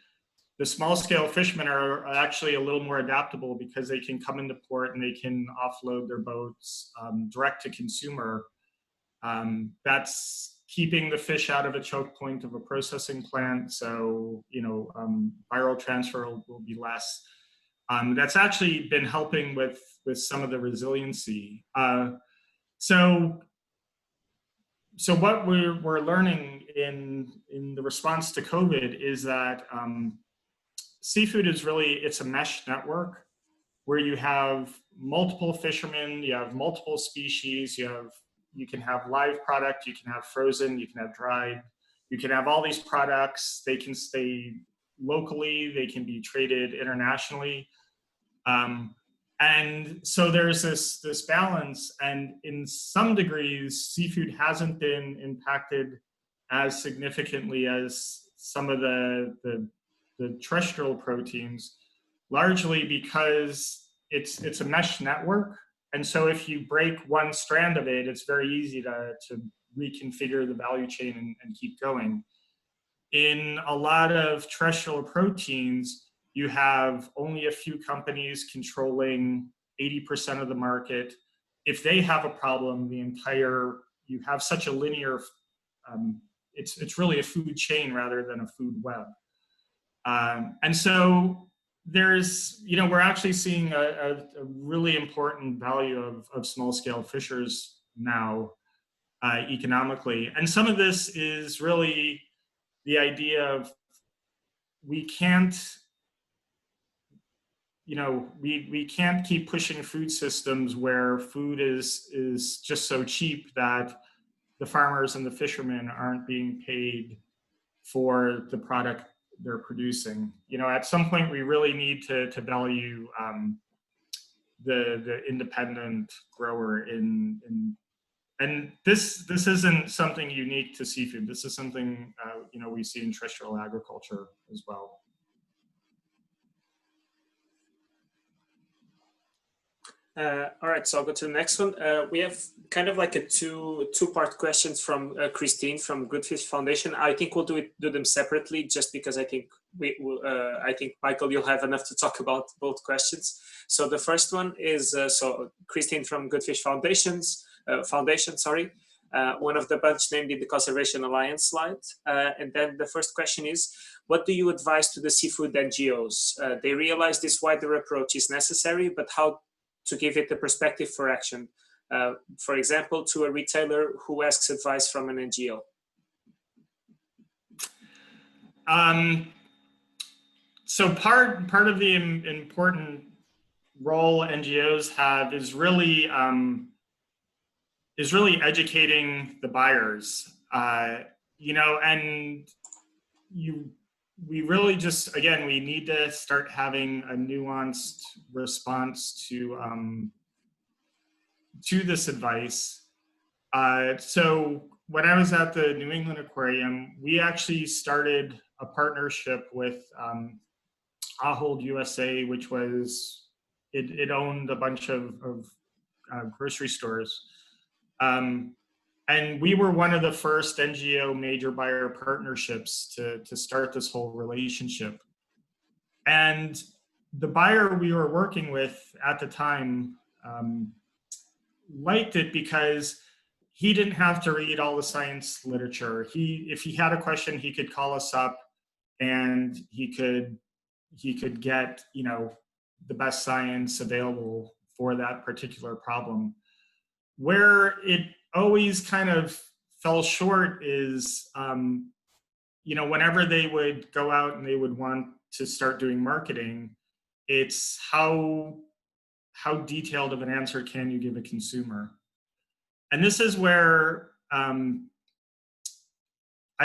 the small scale fishermen are actually a little more adaptable because they can come into port and they can offload their boats direct to consumer. That's keeping the fish out of a choke point of a processing plant. So, you know, viral transfer will be less. That's actually been helping with some of the resiliency. So what we're learning in the response to COVID is that seafood is really, it's a mesh network where you have multiple fishermen, you have multiple species, you can have live product, you can have frozen, you can have dried, you can have all these products. They can stay locally, they can be traded internationally. And so there's this balance, and in some degrees, seafood hasn't been impacted as significantly as some of the terrestrial proteins, largely because it's a mesh network. And so if you break one strand of it, it's very easy to reconfigure the value chain and keep going. In a lot of terrestrial proteins, you have only a few companies controlling 80% of the market. If they have a problem, you have such a linear, it's really a food chain rather than a food web. And so there's, you know, we're actually seeing a really important value of small scale fishers now economically. And some of this is really the idea of we can't, you know, we can't keep pushing food systems where food is just so cheap that the farmers and the fishermen aren't being paid for the product they're producing. You know, at some point we really need to value the independent grower and this isn't something unique to seafood. This is something you know, we see in terrestrial agriculture as well.
All right, so I'll go to the next one. We have kind of like a two-part questions from Christine from Good Fish Foundation. I think we'll do them separately, just because I think I think Michael, you'll have enough to talk about both questions. So the first one is so Christine from Good Fish Foundation, sorry, one of the bunch named in the Conservation Alliance slide, and then the first question is, what do you advise to the seafood NGOs? They realize this wider approach is necessary, but how to give it the perspective for action? For example, to a retailer who asks advice from an NGO.
So part of the important role NGOs have is really educating the buyers. And we really just, again, we need to start having a nuanced response to this advice. So when I was at the New England Aquarium, we actually started a partnership with Ahold USA, which was, it owned a bunch of grocery stores. And we were one of the first NGO major buyer partnerships to start this whole relationship. And the buyer we were working with at the time liked it because he didn't have to read all the science literature. If he had a question, he could call us up and he could get, the best science available for that particular problem. Where it always kind of fell short is, whenever they would go out and they would want to start doing marketing, it's how detailed of an answer can you give a consumer? And this is where, I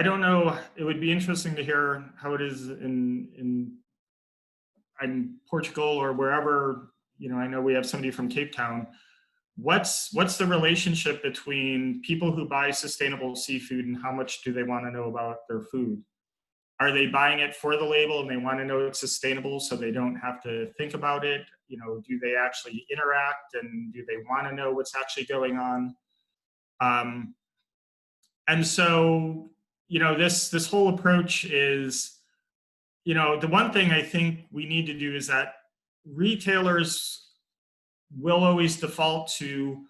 don't know, it would be interesting to hear how it is in Portugal or wherever, I know we have somebody from Cape Town. What's the relationship between people who buy sustainable seafood and how much do they want to know about their food? Are they buying it for the label and they want to know it's sustainable so they don't have to think about it? Do they actually interact and do they want to know what's actually going on? And so, this whole approach is, the one thing I think we need to do is that retailers will always default to,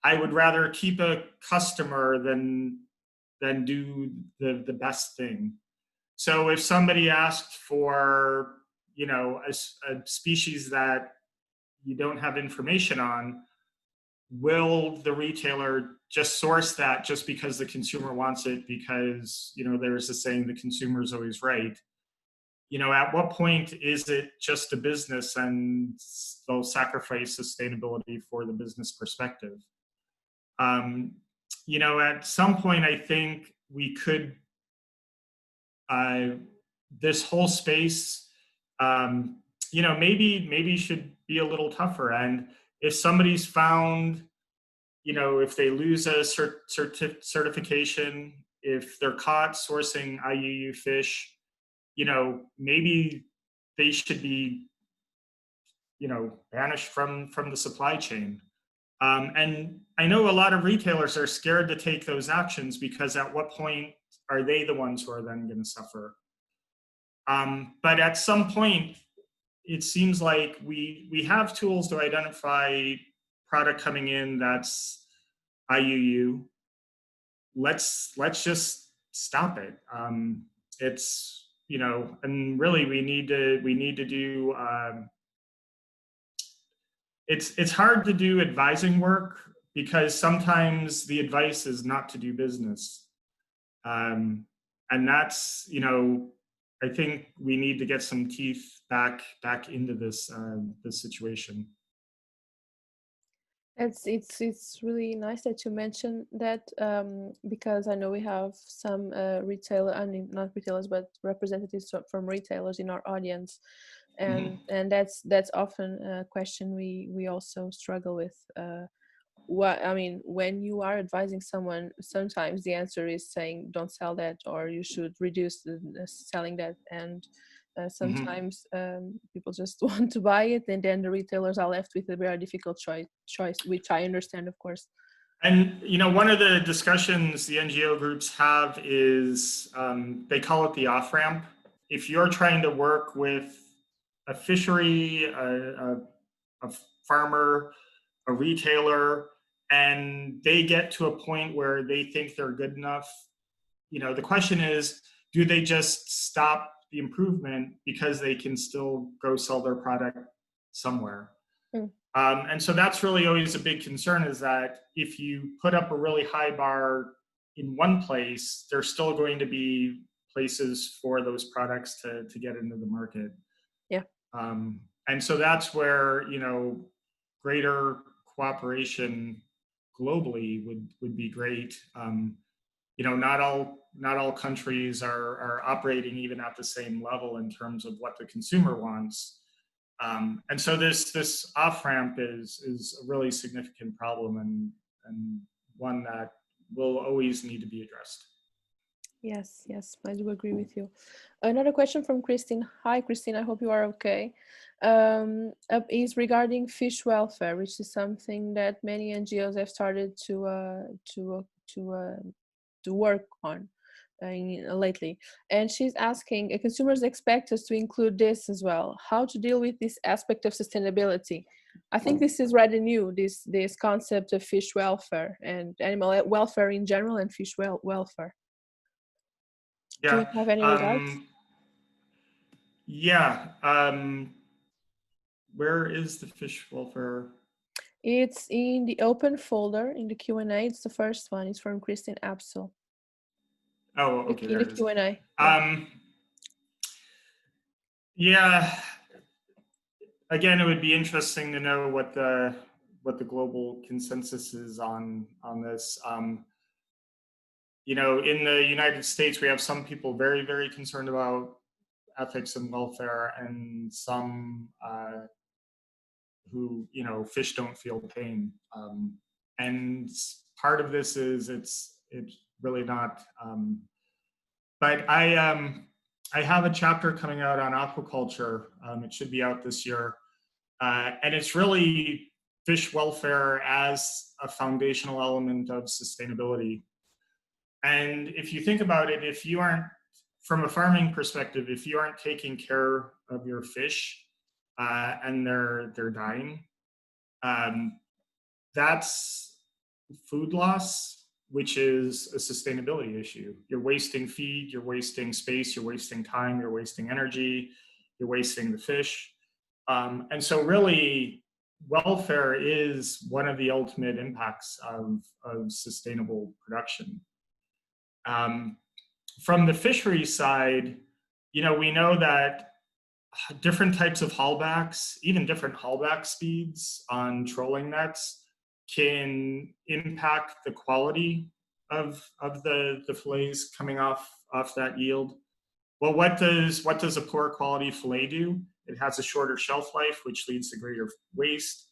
I would rather keep a customer than do the best thing. So if somebody asked for, a species that you don't have information on, will the retailer just source that just because the consumer wants it? Because, there's a saying, the consumer is always right. At what point is it just a business and they'll sacrifice sustainability for the business perspective? At some point, I think we could, this whole space, maybe should be a little tougher. And if somebody's found, if they lose a certification, if they're caught sourcing IUU fish, maybe they should be, banished from the supply chain. And I know a lot of retailers are scared to take those actions because at what point are they the ones who are then going to suffer? But at some point, it seems like we have tools to identify product coming in that's IUU. Let's just stop it. It's, and really we need to do, it's hard to do advising work because sometimes the advice is not to do business. And that's, I think we need to get some teeth back into this situation.
It's really nice that you mentioned that, because I know we have some not retailers, but representatives from retailers in our audience, and that's often a question we also struggle with. When you are advising someone, sometimes the answer is saying don't sell that, or you should reduce the selling that, and Sometimes people just want to buy it, and then the retailers are left with a very difficult choice, which I understand, of course.
And one of the discussions the NGO groups have is they call it the off-ramp. If you're trying to work with a fishery, a farmer, a retailer, and they get to a point where they think they're good enough, the question is, do they just stop the improvement because they can still go sell their product somewhere? And so that's really always a big concern, is that if you put up a really high bar in one place, there's still going to be places for those products to get into the market.
Yeah.
And so that's where, greater cooperation globally would be great. Not all countries are operating even at the same level in terms of what the consumer wants. And so this off-ramp is a really significant problem, and one that will always need to be addressed.
Yes, I do agree with you. Another question from Christine. Hi, Christine, I hope you are okay. Is regarding fish welfare, which is something that many NGOs have started to work on lately. And she's asking, consumers expect us to include this as well. How to deal with this aspect of sustainability? I think this is rather new, this concept of fish welfare and animal welfare in general, and fish welfare.
Yeah.
Do you have any regards?
Yeah. Where is the fish welfare?
It's in the open folder in the Q&A. It's the first one. It's from Christine Apsel.
Oh, okay.
In the Q&A.
Yeah. Again, it would be interesting to know what the global consensus is on this. In the United States, we have some people very, very concerned about ethics and welfare, and some who, fish don't feel pain. And part of this is it's really not. But I have a chapter coming out on aquaculture. It should be out this year. And it's really fish welfare as a foundational element of sustainability. And if you think about it, if you aren't, from a farming perspective, if you aren't taking care of your fish and they're dying, that's food loss, which is a sustainability issue. You're wasting feed, you're wasting space, you're wasting time, you're wasting energy, you're wasting the fish. And so really, welfare is one of the ultimate impacts of sustainable production. From the fishery side, we know that different types of haulbacks, even different haulback speeds on trolling nets, can impact the quality of the fillets coming off that yield. Well, what does a poor quality fillet do? It has a shorter shelf life, which leads to greater waste.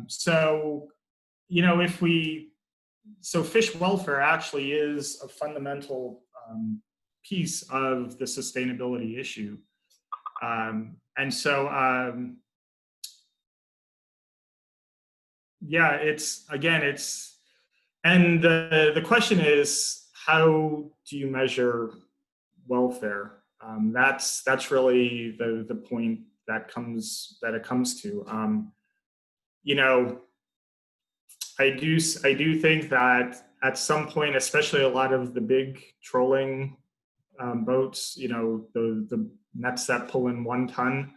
So fish welfare actually is a fundamental piece of the sustainability issue. And so, and the question is, how do you measure welfare? That's really the point that it comes to. I do think that at some point, especially a lot of the big trolling boats, the nets that pull in 1 ton,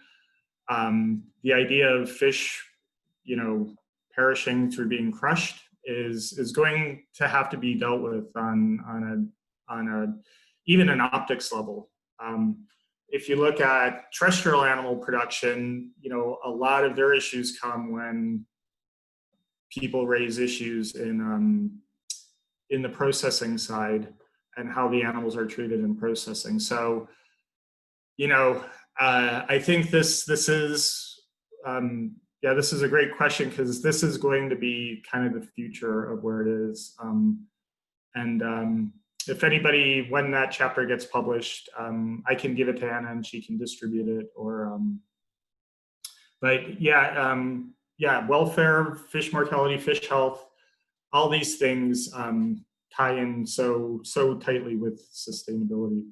the idea of fish, perishing through being crushed is going to have to be dealt with on a even an optics level. If you look at terrestrial animal production, a lot of their issues come when people raise issues in the processing side and how the animals are treated in processing. So, I think this is a great question, because this is going to be kind of the future of where it is. if anybody, when that chapter gets published, I can give it to Anna and she can distribute it. Or, but yeah, yeah, welfare, fish mortality, fish health, all these things tie in so tightly with sustainability.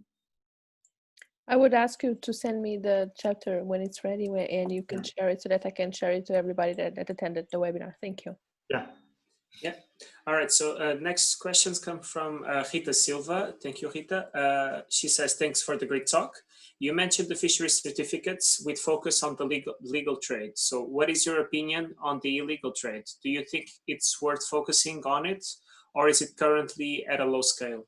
I would ask you to send me the chapter when it's ready, and you can share it so that I can share it to everybody that attended the webinar. Thank you.
Yeah.
Yeah. All right. So next questions come from Rita Silva. Thank you, Rita. She says, thanks for the great talk. You mentioned the fishery certificates with focus on the legal trade. So what is your opinion on the illegal trade? Do you think it's worth focusing on it, or is it currently at a low scale?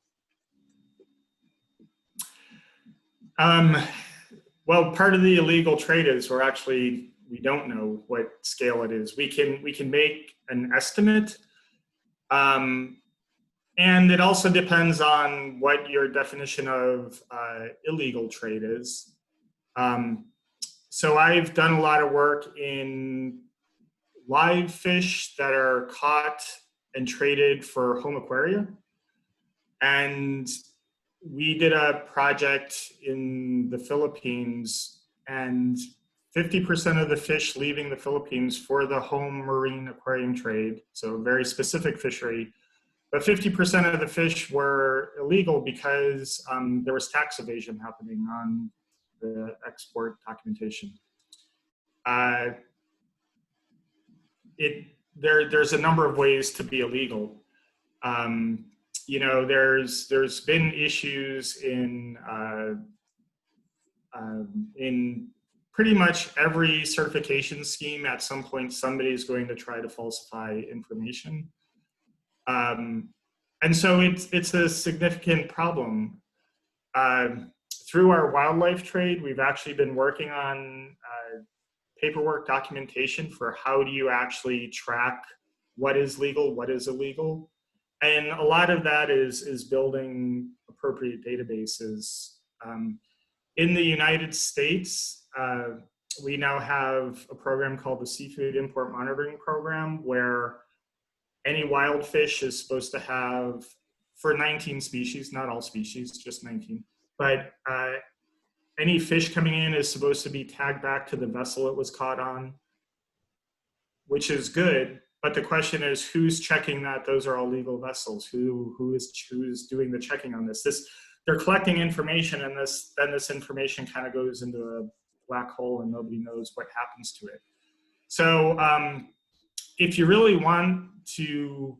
Well, part of the illegal trade is we don't know what scale it is. We can make an estimate. And it also depends on what your definition of illegal trade is. So I've done a lot of work in live fish that are caught and traded for home aquaria. And we did a project in the Philippines, and 50% of the fish leaving the Philippines for the home marine aquarium trade, so a very specific fishery, but 50% of the fish were illegal because there was tax evasion happening on the export documentation. There's a number of ways to be illegal. You know, there's been issues in pretty much every certification scheme. At some point, somebody's going to try to falsify information. And so it's a significant problem. Through our wildlife trade, we've actually been working on paperwork documentation for how do you actually track what is legal, what is illegal. And a lot of that is building appropriate databases. In the United States, we now have a program called the Seafood Import Monitoring Program, where any wild fish is supposed to have, for 19 species, not all species, just 19, but any fish coming in is supposed to be tagged back to the vessel it was caught on, which is good. But the question is, who's checking that those are all legal vessels? Who's doing the checking on this? They're collecting information, and then this information kind of goes into a black hole, and nobody knows what happens to it. So if you really want to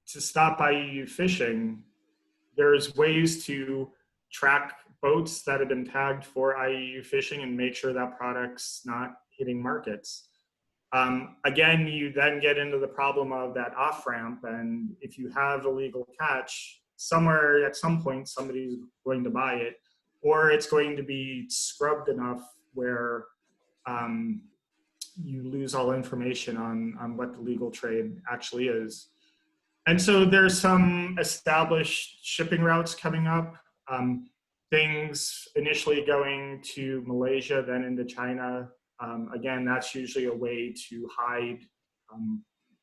stop IUU fishing, there's ways to track boats that have been tagged for IUU fishing and make sure that product's not hitting markets. Again, you then get into the problem of that off-ramp, and if you have illegal catch, somewhere at some point somebody's going to buy it, or it's going to be scrubbed enough where you lose all information on what the legal trade actually is. And so there's some established shipping routes coming up. Things initially going to Malaysia, then into China. Again, that's usually a way to hide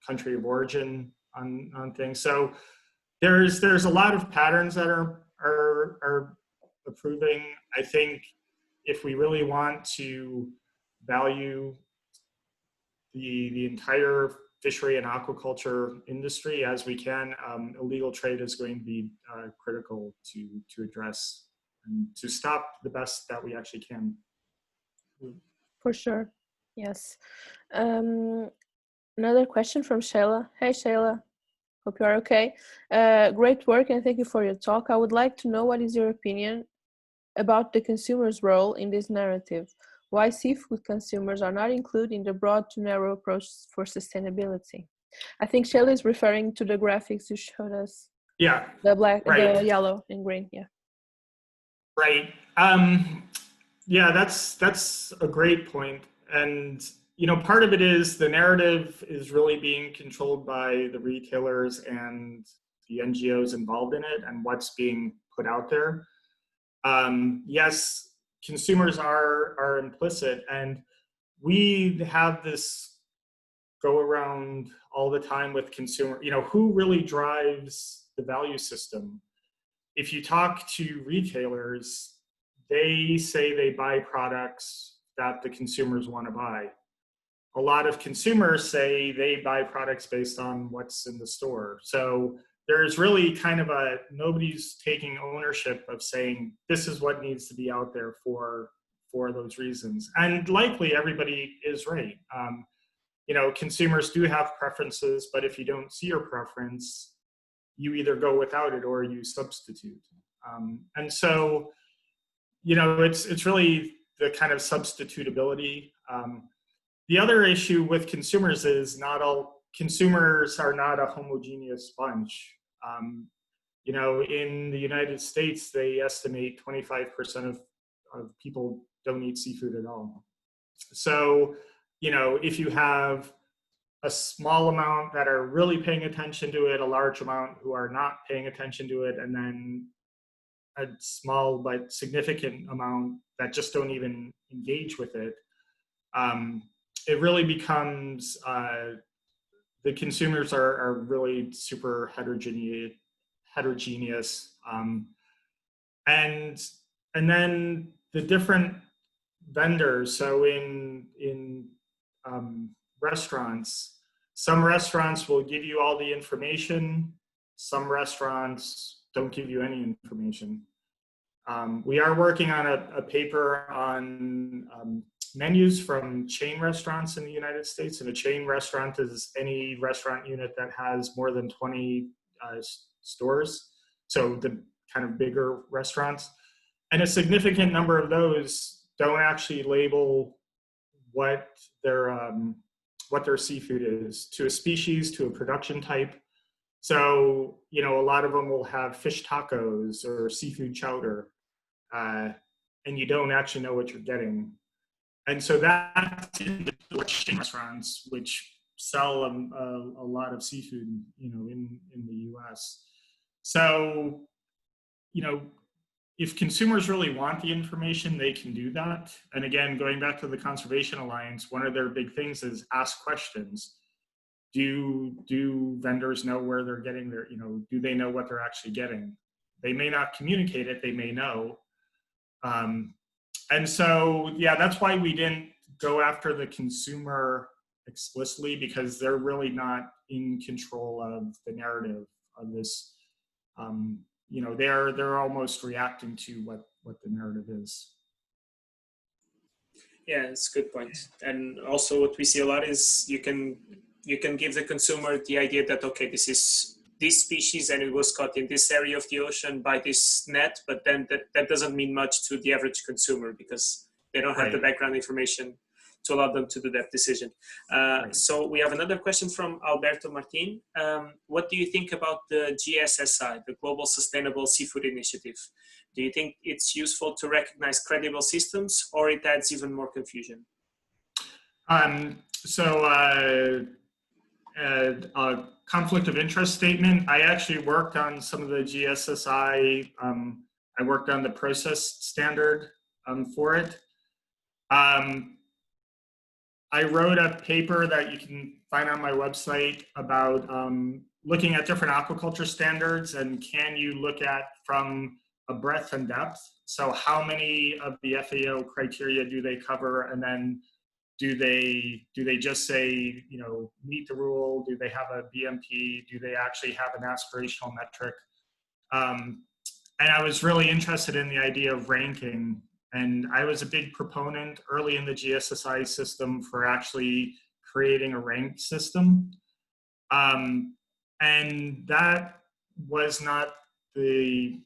country of origin on things. So there's a lot of patterns that are approving. I think if we really want to value the entire fishery and aquaculture industry as we can, illegal trade is going to be critical to address and to stop the best that we actually can.
For sure, yes. Another question from Shayla. Hey Shayla, hope you are okay. Great work, and thank you for your talk. I would like to know, what is your opinion about the consumer's role in this narrative? Why seafood consumers are not included in the broad to narrow approach for sustainability? I think Shayla is referring to the graphics you showed us.
Yeah.
The black,
right.
The yellow and green, yeah.
Right. Yeah, that's a great point. And, you know, part of it is the narrative is really being controlled by the retailers and the NGOs involved in it and what's being put out there. Yes, consumers are implicit, and we have this go around all the time with consumer, you know, who really drives the value system. If you talk to retailers, they say they buy products that the consumers want to buy. A lot of consumers say they buy products based on what's in the store. So there's really kind of nobody's taking ownership of saying this is what needs to be out there for those reasons. And likely everybody is right. Consumers do have preferences, but if you don't see your preference, you either go without it or you substitute. And so, it's really the kind of substitutability. The other issue with consumers is not all consumers are not a homogeneous bunch. In the United States, they estimate 25% of people don't eat seafood at all. So, if you have a small amount that are really paying attention to it, a large amount who are not paying attention to it, and then a small but significant amount that just don't even engage with it, it really becomes, the consumers are really super heterogeneous. And then the different vendors, so in restaurants, some restaurants will give you all the information, some restaurants don't give you any information. We are working on a paper on menus from chain restaurants in the United States, and a chain restaurant is any restaurant unit that has more than 20 stores, so the kind of bigger restaurants. And a significant number of those don't actually label what their seafood is, to a species, to a production type. So, a lot of them will have fish tacos or seafood chowder, and you don't actually know what you're getting. And so that's in the chain restaurants, which sell a lot of seafood, in the US. So, if consumers really want the information, they can do that. And again, going back to the Conservation Alliance, one of their big things is ask questions. Do vendors know where they're getting their, do they know what they're actually getting? They may not communicate it, they may know. And so, yeah, that's why we didn't go after the consumer explicitly, because they're really not in control of the narrative of this. They're almost reacting to what the narrative is.
Yeah, it's a good point. And also what we see a lot is you can give the consumer the idea that, okay, this is this species and it was caught in this area of the ocean by this net, but then that doesn't mean much to the average consumer because they don't have the background information to allow them to do that decision. So we have another question from Alberto Martin. What do you think about the GSSI, the Global Sustainable Seafood Initiative? Do you think it's useful to recognize credible systems, or it adds even more confusion?
A conflict of interest statement. I actually worked on some of the GSSI. I worked on the process standard for it. I wrote a paper that you can find on my website about looking at different aquaculture standards, and can you look at from a breadth and depth. So how many of the FAO criteria do they cover, and then do they just say, meet the rule? Do they have a BMP? Do they actually have an aspirational metric? And I was really interested in the idea of ranking. And I was a big proponent early in the GSSI system for actually creating a ranked system. And that was not the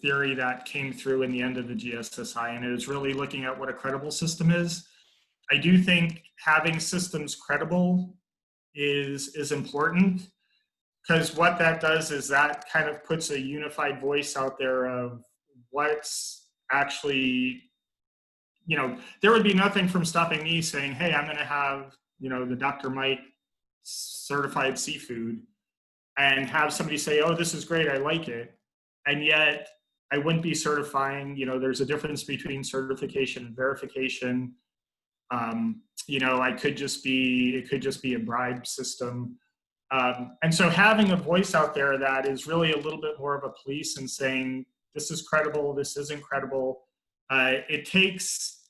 theory that came through in the end of the GSSI, and it was really looking at what a credible system is. I do think having systems credible is important, because what that does is that kind of puts a unified voice out there of what's actually, there would be nothing from stopping me saying, hey, I'm going to have, the Dr. Mike certified seafood, and have somebody say, oh, this is great, I like it. And yet I wouldn't be certifying, there's a difference between certification and verification. It could just be a bribe system. And so having a voice out there that is really a little bit more of a police and saying, this is credible, this isn't credible, it takes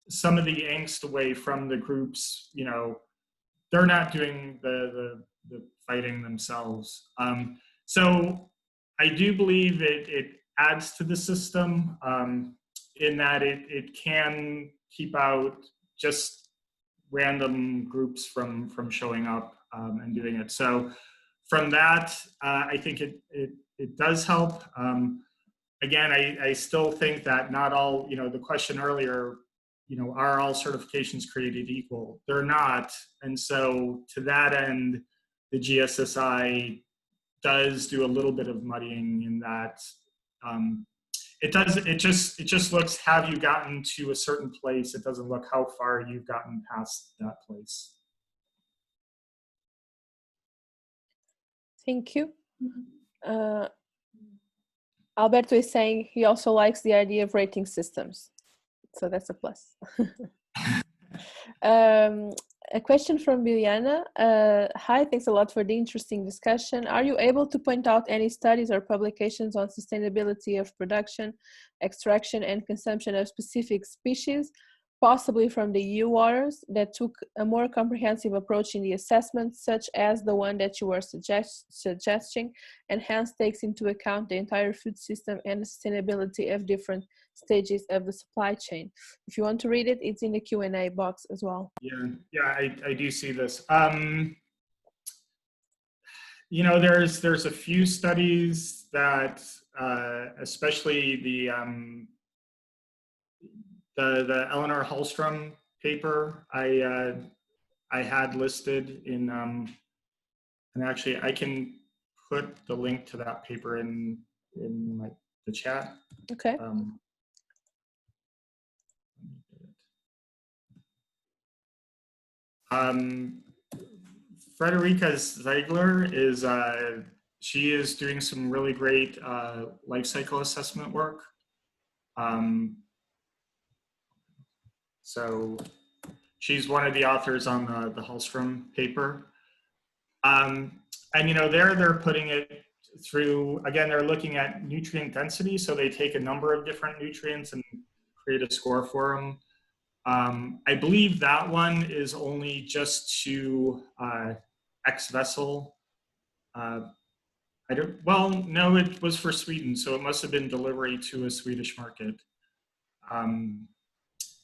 some of the angst away from the groups. You know, they're not doing the fighting themselves. So I do believe it adds to the system in that it can keep out just random groups from showing up and doing it. So from that, I think it does help. Again, I still think that not all, you know, the question earlier, you know, are all certifications created equal? They're not. And so to that end, the GSSI does do a little bit of muddying in that it just looks, have you gotten to a certain place? It doesn't look how far you've gotten past that place.
Thank you. Alberto is saying he also likes the idea of rating systems. So that's a plus. A question from Biljana. Hi, thanks a lot for the interesting discussion. Are you able to point out any studies or publications on sustainability of production, extraction, and consumption of specific species, possibly from the EU waters, that took a more comprehensive approach in the assessment, such as the one that you were suggesting, and hence takes into account the entire food system and the sustainability of different stages of the supply chain? If you want to read it, it's in the Q&A box as well.
Yeah, I do see this. You know, there's a few studies that, especially the Eleanor Hallstrom paper, I had listed in, and actually I can put the link to that paper in the chat.
Okay.
Frederica Ziegler is, she is doing some really great life cycle assessment work. So she's one of the authors on the Hallstrom paper. And you know, they're putting it through, again, they're looking at nutrient density. So they take a number of different nutrients and create a score for them. I believe that one is only just to ex-vessel. Well, no, it was for Sweden, so it must have been delivery to a Swedish market.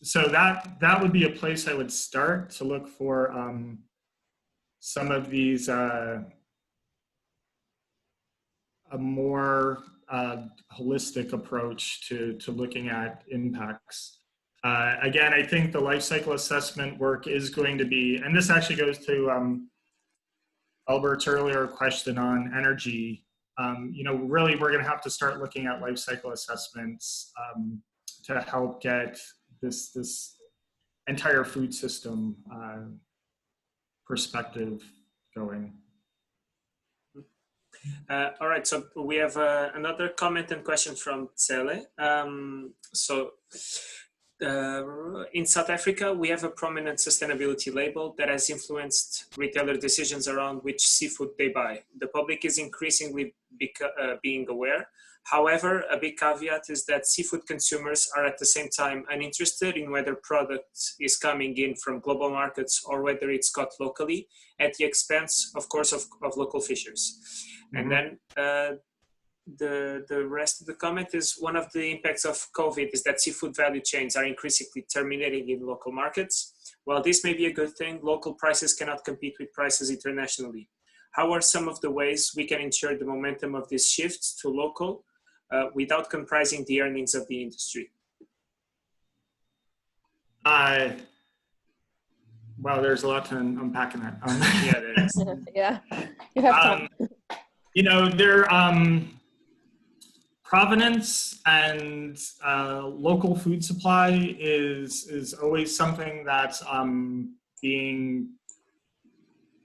So that would be a place I would start to look for some of these a more holistic approach to looking at impacts. Again, I think the life cycle assessment work is going to be, and this actually goes to Albert's earlier question on energy. You know, really, we're going to have to start looking at life cycle assessments to help get this entire food system perspective going.
All right, so we have another comment and question from Tsele. In South Africa, we have a prominent sustainability label that has influenced retailer decisions around which seafood they buy. The public is increasingly being aware. However, a big caveat is that seafood consumers are at the same time uninterested in whether product is coming in from global markets or whether it's caught locally at the expense, of course, of local fishers. Mm-hmm. And then the rest of the comment is one of the impacts of COVID is that seafood value chains are increasingly terminating in local markets. While this may be a good thing, local prices cannot compete with prices internationally. How are some of the ways we can ensure the momentum of this shift to local without comprising the earnings of the industry?
Well, there's a lot to unpack in that.
Yeah, there is.
Yeah, you have time.
You know, there provenance and local food supply is always something that's being,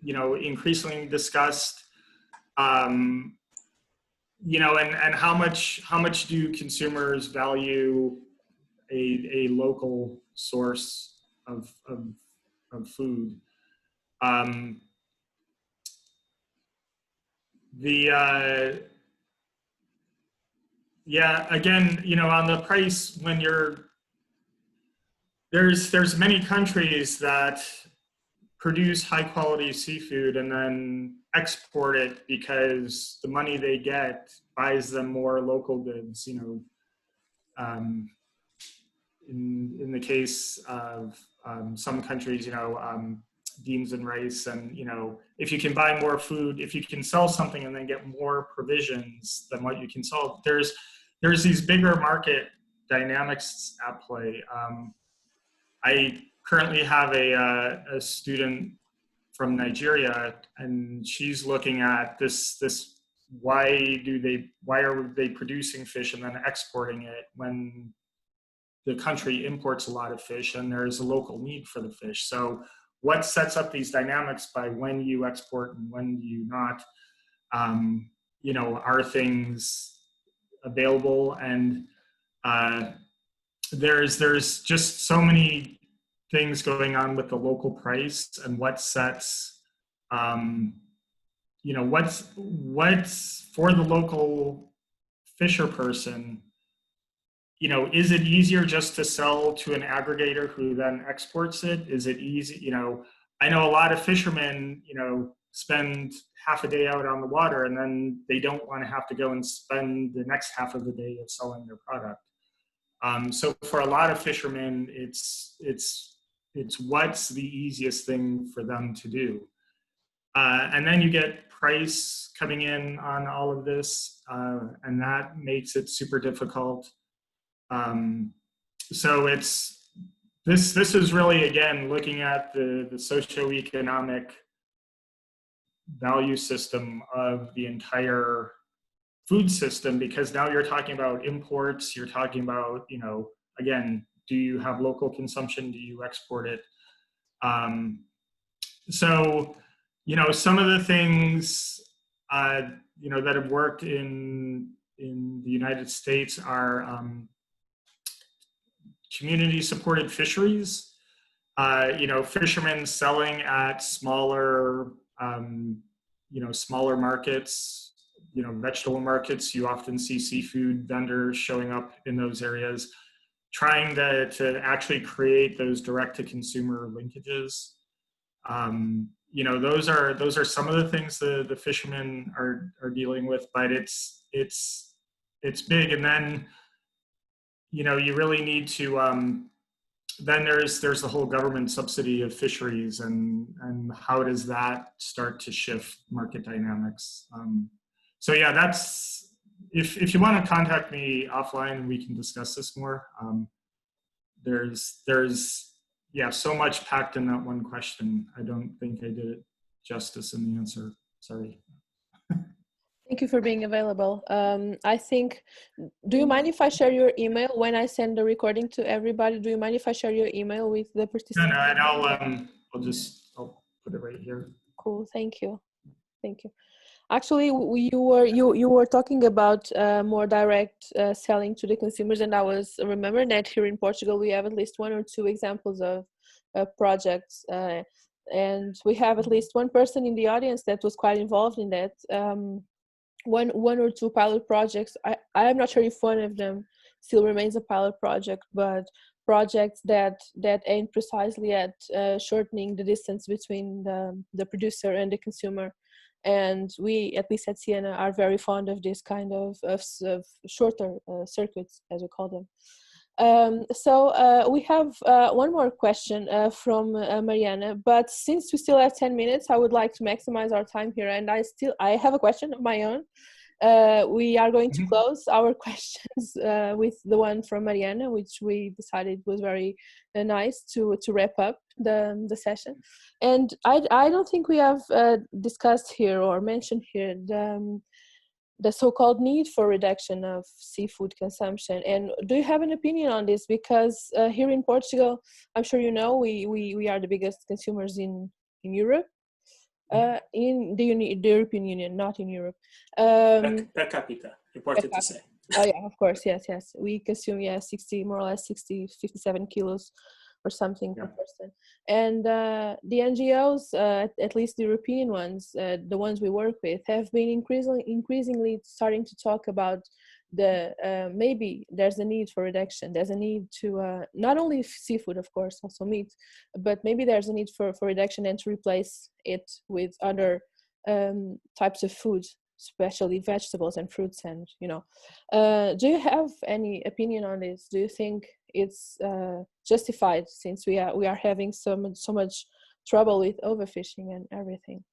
you know, increasingly discussed. You know, and how much do consumers value a local source of food? Yeah, again, on the price, when there's many countries that produce high quality seafood and then export it because the money they get buys them more local goods, in the case of some countries, beans and rice, and if you can buy more food, if you can sell something and then get more provisions than what you can sell, there's these bigger market dynamics at play. I currently have a student from Nigeria, and she's looking at this why are they producing fish and then exporting it when the country imports a lot of fish and there's a local need for the fish. So what sets up these dynamics by when you export and when you not, are things available? And there's just so many things going on with the local price and what sets, what's for the local fisher person. Is it easier just to sell to an aggregator who then exports it? Is it easy? I know a lot of fishermen, spend half a day out on the water and then they don't want to have to go and spend the next half of the day of selling their product. So for a lot of fishermen, it's what's the easiest thing for them to do. And then you get price coming in on all of this, and that makes it super difficult. So this is really, again, looking at the socioeconomic value system of the entire food system, because now you're talking about imports, you're talking about, again, do you have local consumption? Do you export it? So, some of the things, that have worked in the United States are community-supported fisheries. Fishermen selling at smaller, smaller markets, vegetable markets. You often see seafood vendors showing up in those areas, trying to actually create those direct-to-consumer linkages. Those are some of the things the fishermen are dealing with, but it's big. And then, you really need to, then there's the whole government subsidy of fisheries, and how does that start to shift market dynamics? So yeah, that's, if you want to contact me offline and we can discuss this more. There's so much packed in that one question. I don't think I did it justice in the answer. Sorry.
Thank you for being available. I think, do you mind if I share your email when I send the recording to everybody? Do you mind if I share your email with the participants?
No, and I'll put it right here.
Cool, thank you. Thank you. Actually, you were talking about more direct selling to the consumers, and I was remembering that here in Portugal we have at least one or two examples of projects, and we have at least one person in the audience that was quite involved in that. One or two pilot projects. I am not sure if one of them still remains a pilot project, but projects that aim precisely at shortening the distance between the producer and the consumer. And we, at least at Sciaena, are very fond of this kind of shorter circuits, as we call them. So we have one more question from Mariana, but since we still have 10 minutes, I would like to maximize our time here, and I have a question of my own. We are going to close our questions with the one from Mariana, which we decided was very nice to wrap up the session. And I don't think we have discussed here or mentioned here the so-called need for reduction of seafood consumption. And do you have an opinion on this? Because here in Portugal, I'm sure you know, we are the biggest consumers in Europe, in the European Union, not in Europe.
Per capita, important to say.
Oh yeah, of course, yes. We consume, more or less 57 kilos or something per
Yeah.
person. And the NGOs, at least the European ones, the ones we work with, have been increasingly starting to talk about maybe there's a need for reduction. There's a need to not only seafood, of course, also meat, but maybe there's a need for reduction and to replace it with other types of food, especially vegetables and fruits. And do you have any opinion on this? Do you think it's justified, since we are having so much trouble with overfishing and everything?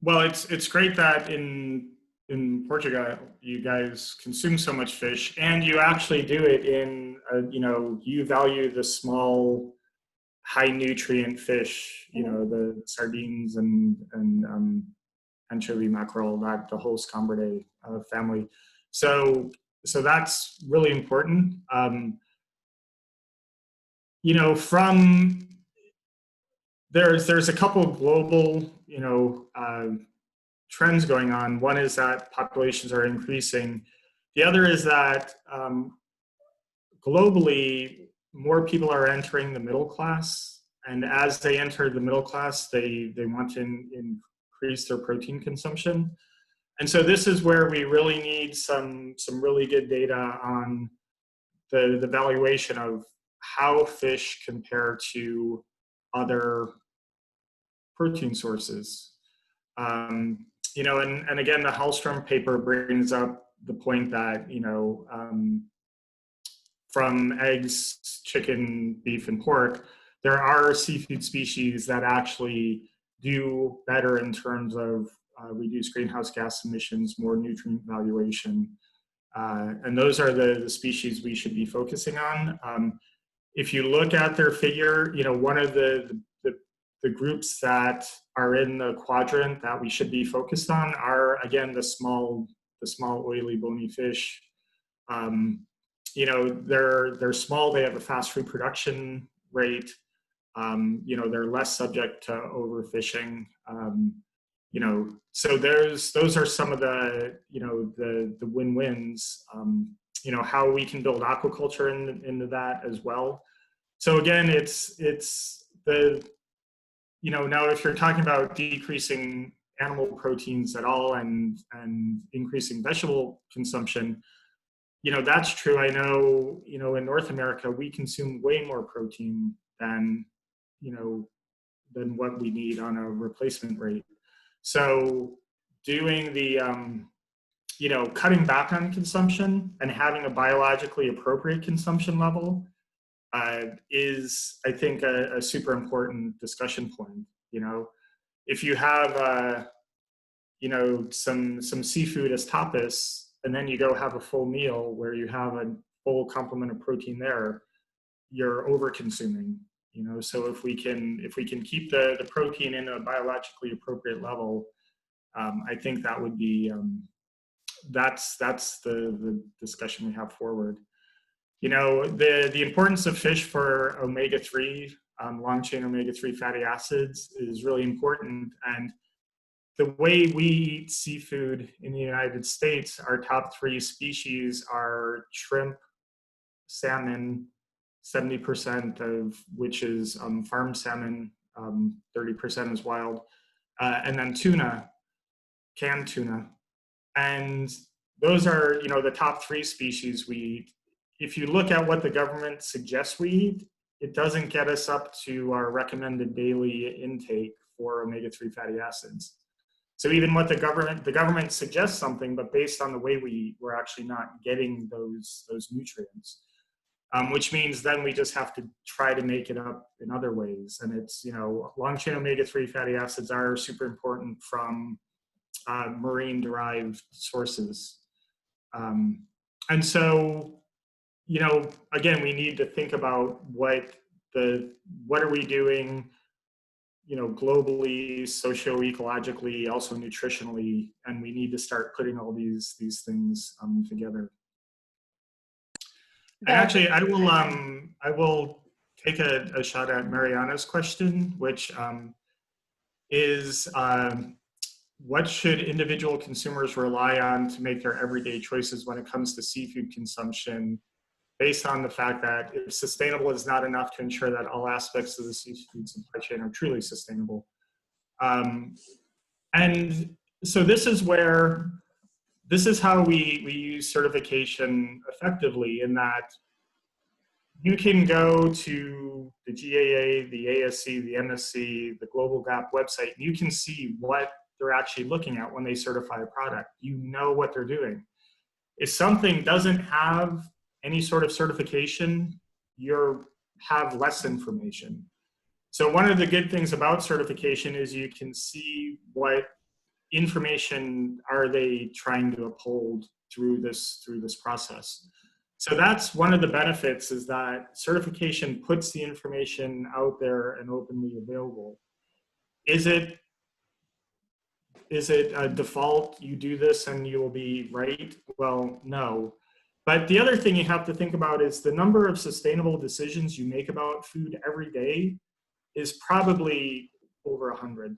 Well, it's great that in Portugal you guys consume so much fish, and you actually do it in you value the small, high nutrient fish, the sardines and anchovy, mackerel, that the whole Scombridae family. So that's really important. From there's a couple of global trends going on. One is that populations are increasing. The other is that globally more people are entering the middle class, and as they enter the middle class, they want to increase their protein consumption. And so this is where we really need some really good data on the valuation of how fish compare to other protein sources. And again, the Hallstrom paper brings up the point that, from eggs, chicken, beef, and pork, there are seafood species that actually do better in terms of reduced greenhouse gas emissions, more nutrient valuation. And those are the species we should be focusing on. If you look at their figure, one of the groups that are in the quadrant that we should be focused on are, again, the small oily bony fish. They're small, they have a fast reproduction rate. They're less subject to overfishing. So those are some of the win-wins. How we can build aquaculture into that as well. So again, it's the, now if you're talking about decreasing animal proteins at all and increasing vegetable consumption, that's true. I know, in North America, we consume way more protein than what we need on a replacement rate. So doing the, cutting back on consumption and having a biologically appropriate consumption level is, I think, a super important discussion point. If you have, some seafood as tapas, and then you go have a full meal where you have a full complement of protein there, you're over consuming. So if we can keep the protein in a biologically appropriate level, I think that would be that's the discussion we have forward. The importance of fish for omega-3, long chain omega-3 fatty acids is really important. And the way we eat seafood in the United States, our top 3 species are shrimp, salmon, 70% of which is farm salmon, 30% is wild, and then tuna, canned tuna. And those are, the top 3 species we eat. If you look at what the government suggests we eat, it doesn't get us up to our recommended daily intake for omega-3 fatty acids. So even what the government suggests something, but based on the way we eat, we're actually not getting those nutrients. Which means then we just have to try to make it up in other ways. And it's, long chain omega-3 fatty acids are super important from marine derived sources. And so, again, we need to think about what are we doing, globally, socio-ecologically, also nutritionally, and we need to start putting all these things together. And actually, I will take a shot at Mariana's question, which is what should individual consumers rely on to make their everyday choices when it comes to seafood consumption based on the fact that if sustainable is not enough to ensure that all aspects of the seafood supply chain are truly sustainable. And so this is how we use certification effectively, in that you can go to the GAA, the ASC, the MSC, the Global Gap website, and you can see what they're actually looking at when they certify a product. You know what they're doing. If something doesn't have any sort of certification, you have less information. So one of the good things about certification is you can see what information are they trying to uphold through this process. So that's one of the benefits, is that certification puts the information out there and openly available. Is it a default, you do this and you will be right? Well, no. But the other thing you have to think about is the number of sustainable decisions you make about food every day is probably over 100.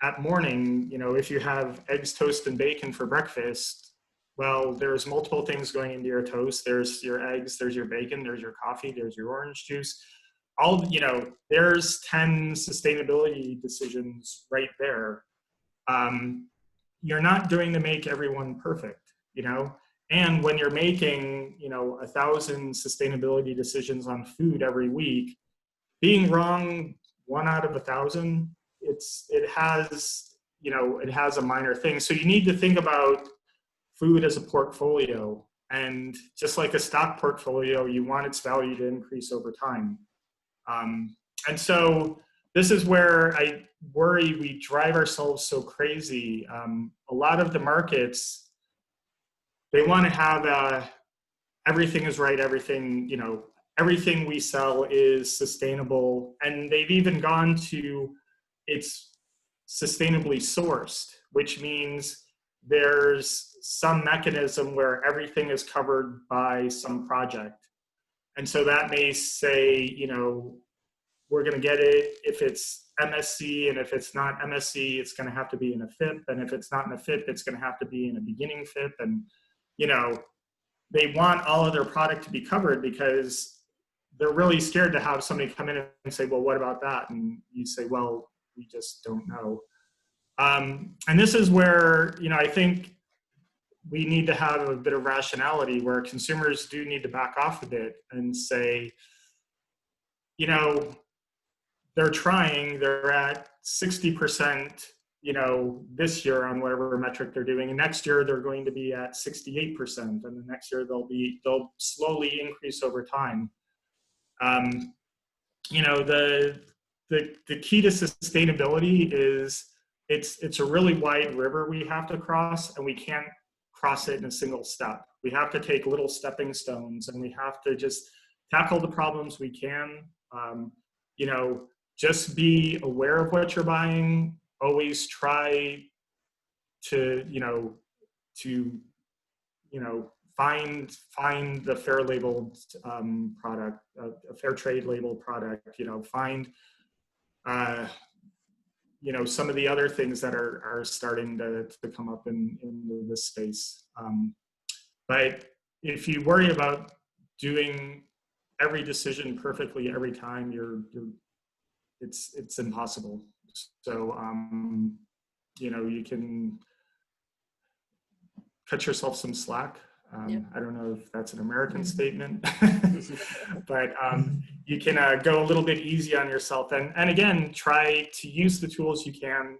At morning, if you have eggs, toast, and bacon for breakfast, well, there's multiple things going into your toast. There's your eggs, there's your bacon, there's your coffee, there's your orange juice. There's 10 sustainability decisions right there. You're not doing to make everyone perfect, and when you're making, 1,000 sustainability decisions on food every week, being wrong 1 out of 1,000, it has a minor thing. So you need to think about food as a portfolio, and just like a stock portfolio, you want its value to increase over time. And so this is where I worry we drive ourselves so crazy. A lot of the markets, they want to have everything is right, everything we sell is sustainable, and they've even gone to it's sustainably sourced, which means there's some mechanism where everything is covered by some project. And so that may say, we're going to get it if it's MSC, and if it's not MSC, it's going to have to be in a FIP, and if it's not in a FIP, it's going to have to be in a beginning FIP. And they want all of their product to be covered because they're really scared to have somebody come in and say, well, what about that? And you say, well, we just don't know. And this is where, I think we need to have a bit of rationality, where consumers do need to back off a bit and say, they're at 60%, this year on whatever metric they're doing, and next year they're going to be at 68%, and the next year they'll slowly increase over time. The key to sustainability is it's a really wide river we have to cross, and we can't cross it in a single step. We have to take little stepping stones, and we have to just tackle the problems we can. Just be aware of what you're buying. Always try to find the fair labeled product, a fair trade labeled product. Find some of the other things that are starting to come up in this space. But if you worry about doing every decision perfectly every time, it's impossible. So you can cut yourself some slack. I don't know if that's an American statement, but you can go a little bit easy on yourself, and again, try to use the tools you can,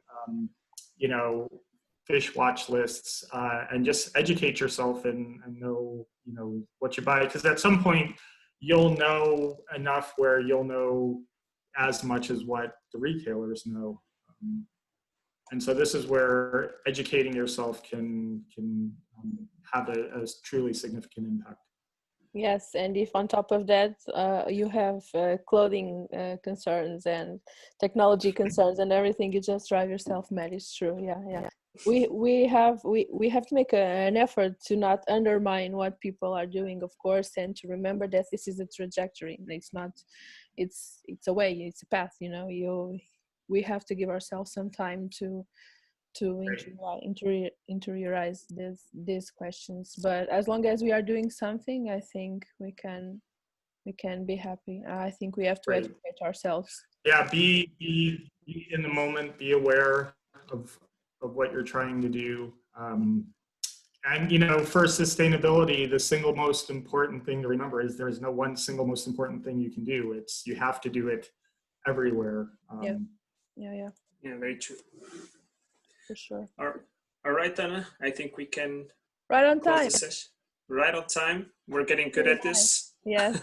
fish watch lists, and just educate yourself and know, what you buy, because at some point you'll know enough where you'll know as much as what the retailers know. And so this is where educating yourself can have a truly significant impact.
Yes, and if on top of that you have clothing concerns and technology concerns and everything, you just drive yourself mad. It's true. Yeah. We have to make an effort to not undermine what people are doing, of course, and to remember that this is a trajectory. It's a way, it's a path. We have to give ourselves some time to to interiorize these questions. But as long as we are doing something, I think we can be happy. I think we have to educate ourselves.
Yeah, be in the moment, be aware of what you're trying to do. And, you know, for sustainability, the single most important thing to remember is there is no one single most important thing you can do. It's, you have to do it everywhere.
Yeah,
very true.
For sure.
All right, Anna, I think we can
right on
close
time.
the session. Right on time. We're getting good at this.
Yes.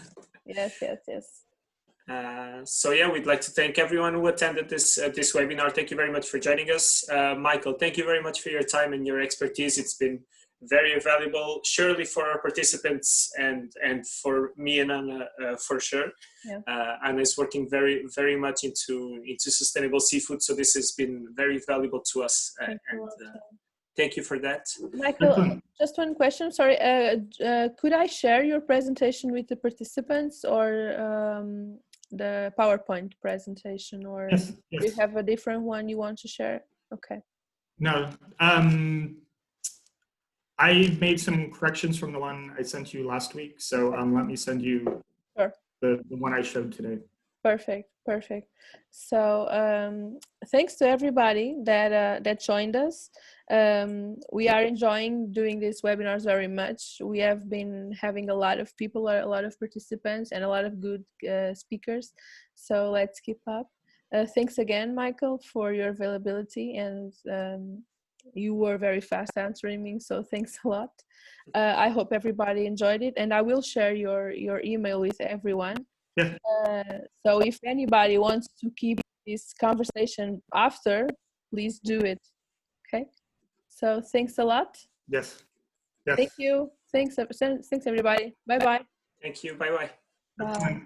So yeah, we'd like to thank everyone who attended this webinar. Thank you very much for joining us. Michael, thank you very much for your time and your expertise. It's been very valuable, surely for our participants and for me and Anna for sure.
Yeah.
Anna is working very, very much into sustainable seafood, so this has been very valuable to us. Thank you for that.
Michael, just one question, sorry. Could I share your presentation with the participants, or the PowerPoint presentation, or
yes.
do you have a different one you want to share? Okay.
No. I made some corrections from the one I sent you last week, so let me send you the one I showed today.
Perfect. So thanks to everybody that joined us. We are enjoying doing these webinars very much. We have been having a lot of people, a lot of participants, and a lot of good speakers. So let's keep up. Thanks again, Michael, for your availability, and you were very fast answering me, so thanks a lot. I hope everybody enjoyed it, and I will share your email with everyone.
Yeah.
So if anybody wants to keep this conversation after, please do it. Okay. So thanks a lot.
Yes.
Thank you. Thanks everybody. Bye-bye.
Thank you. Bye-bye.
Bye.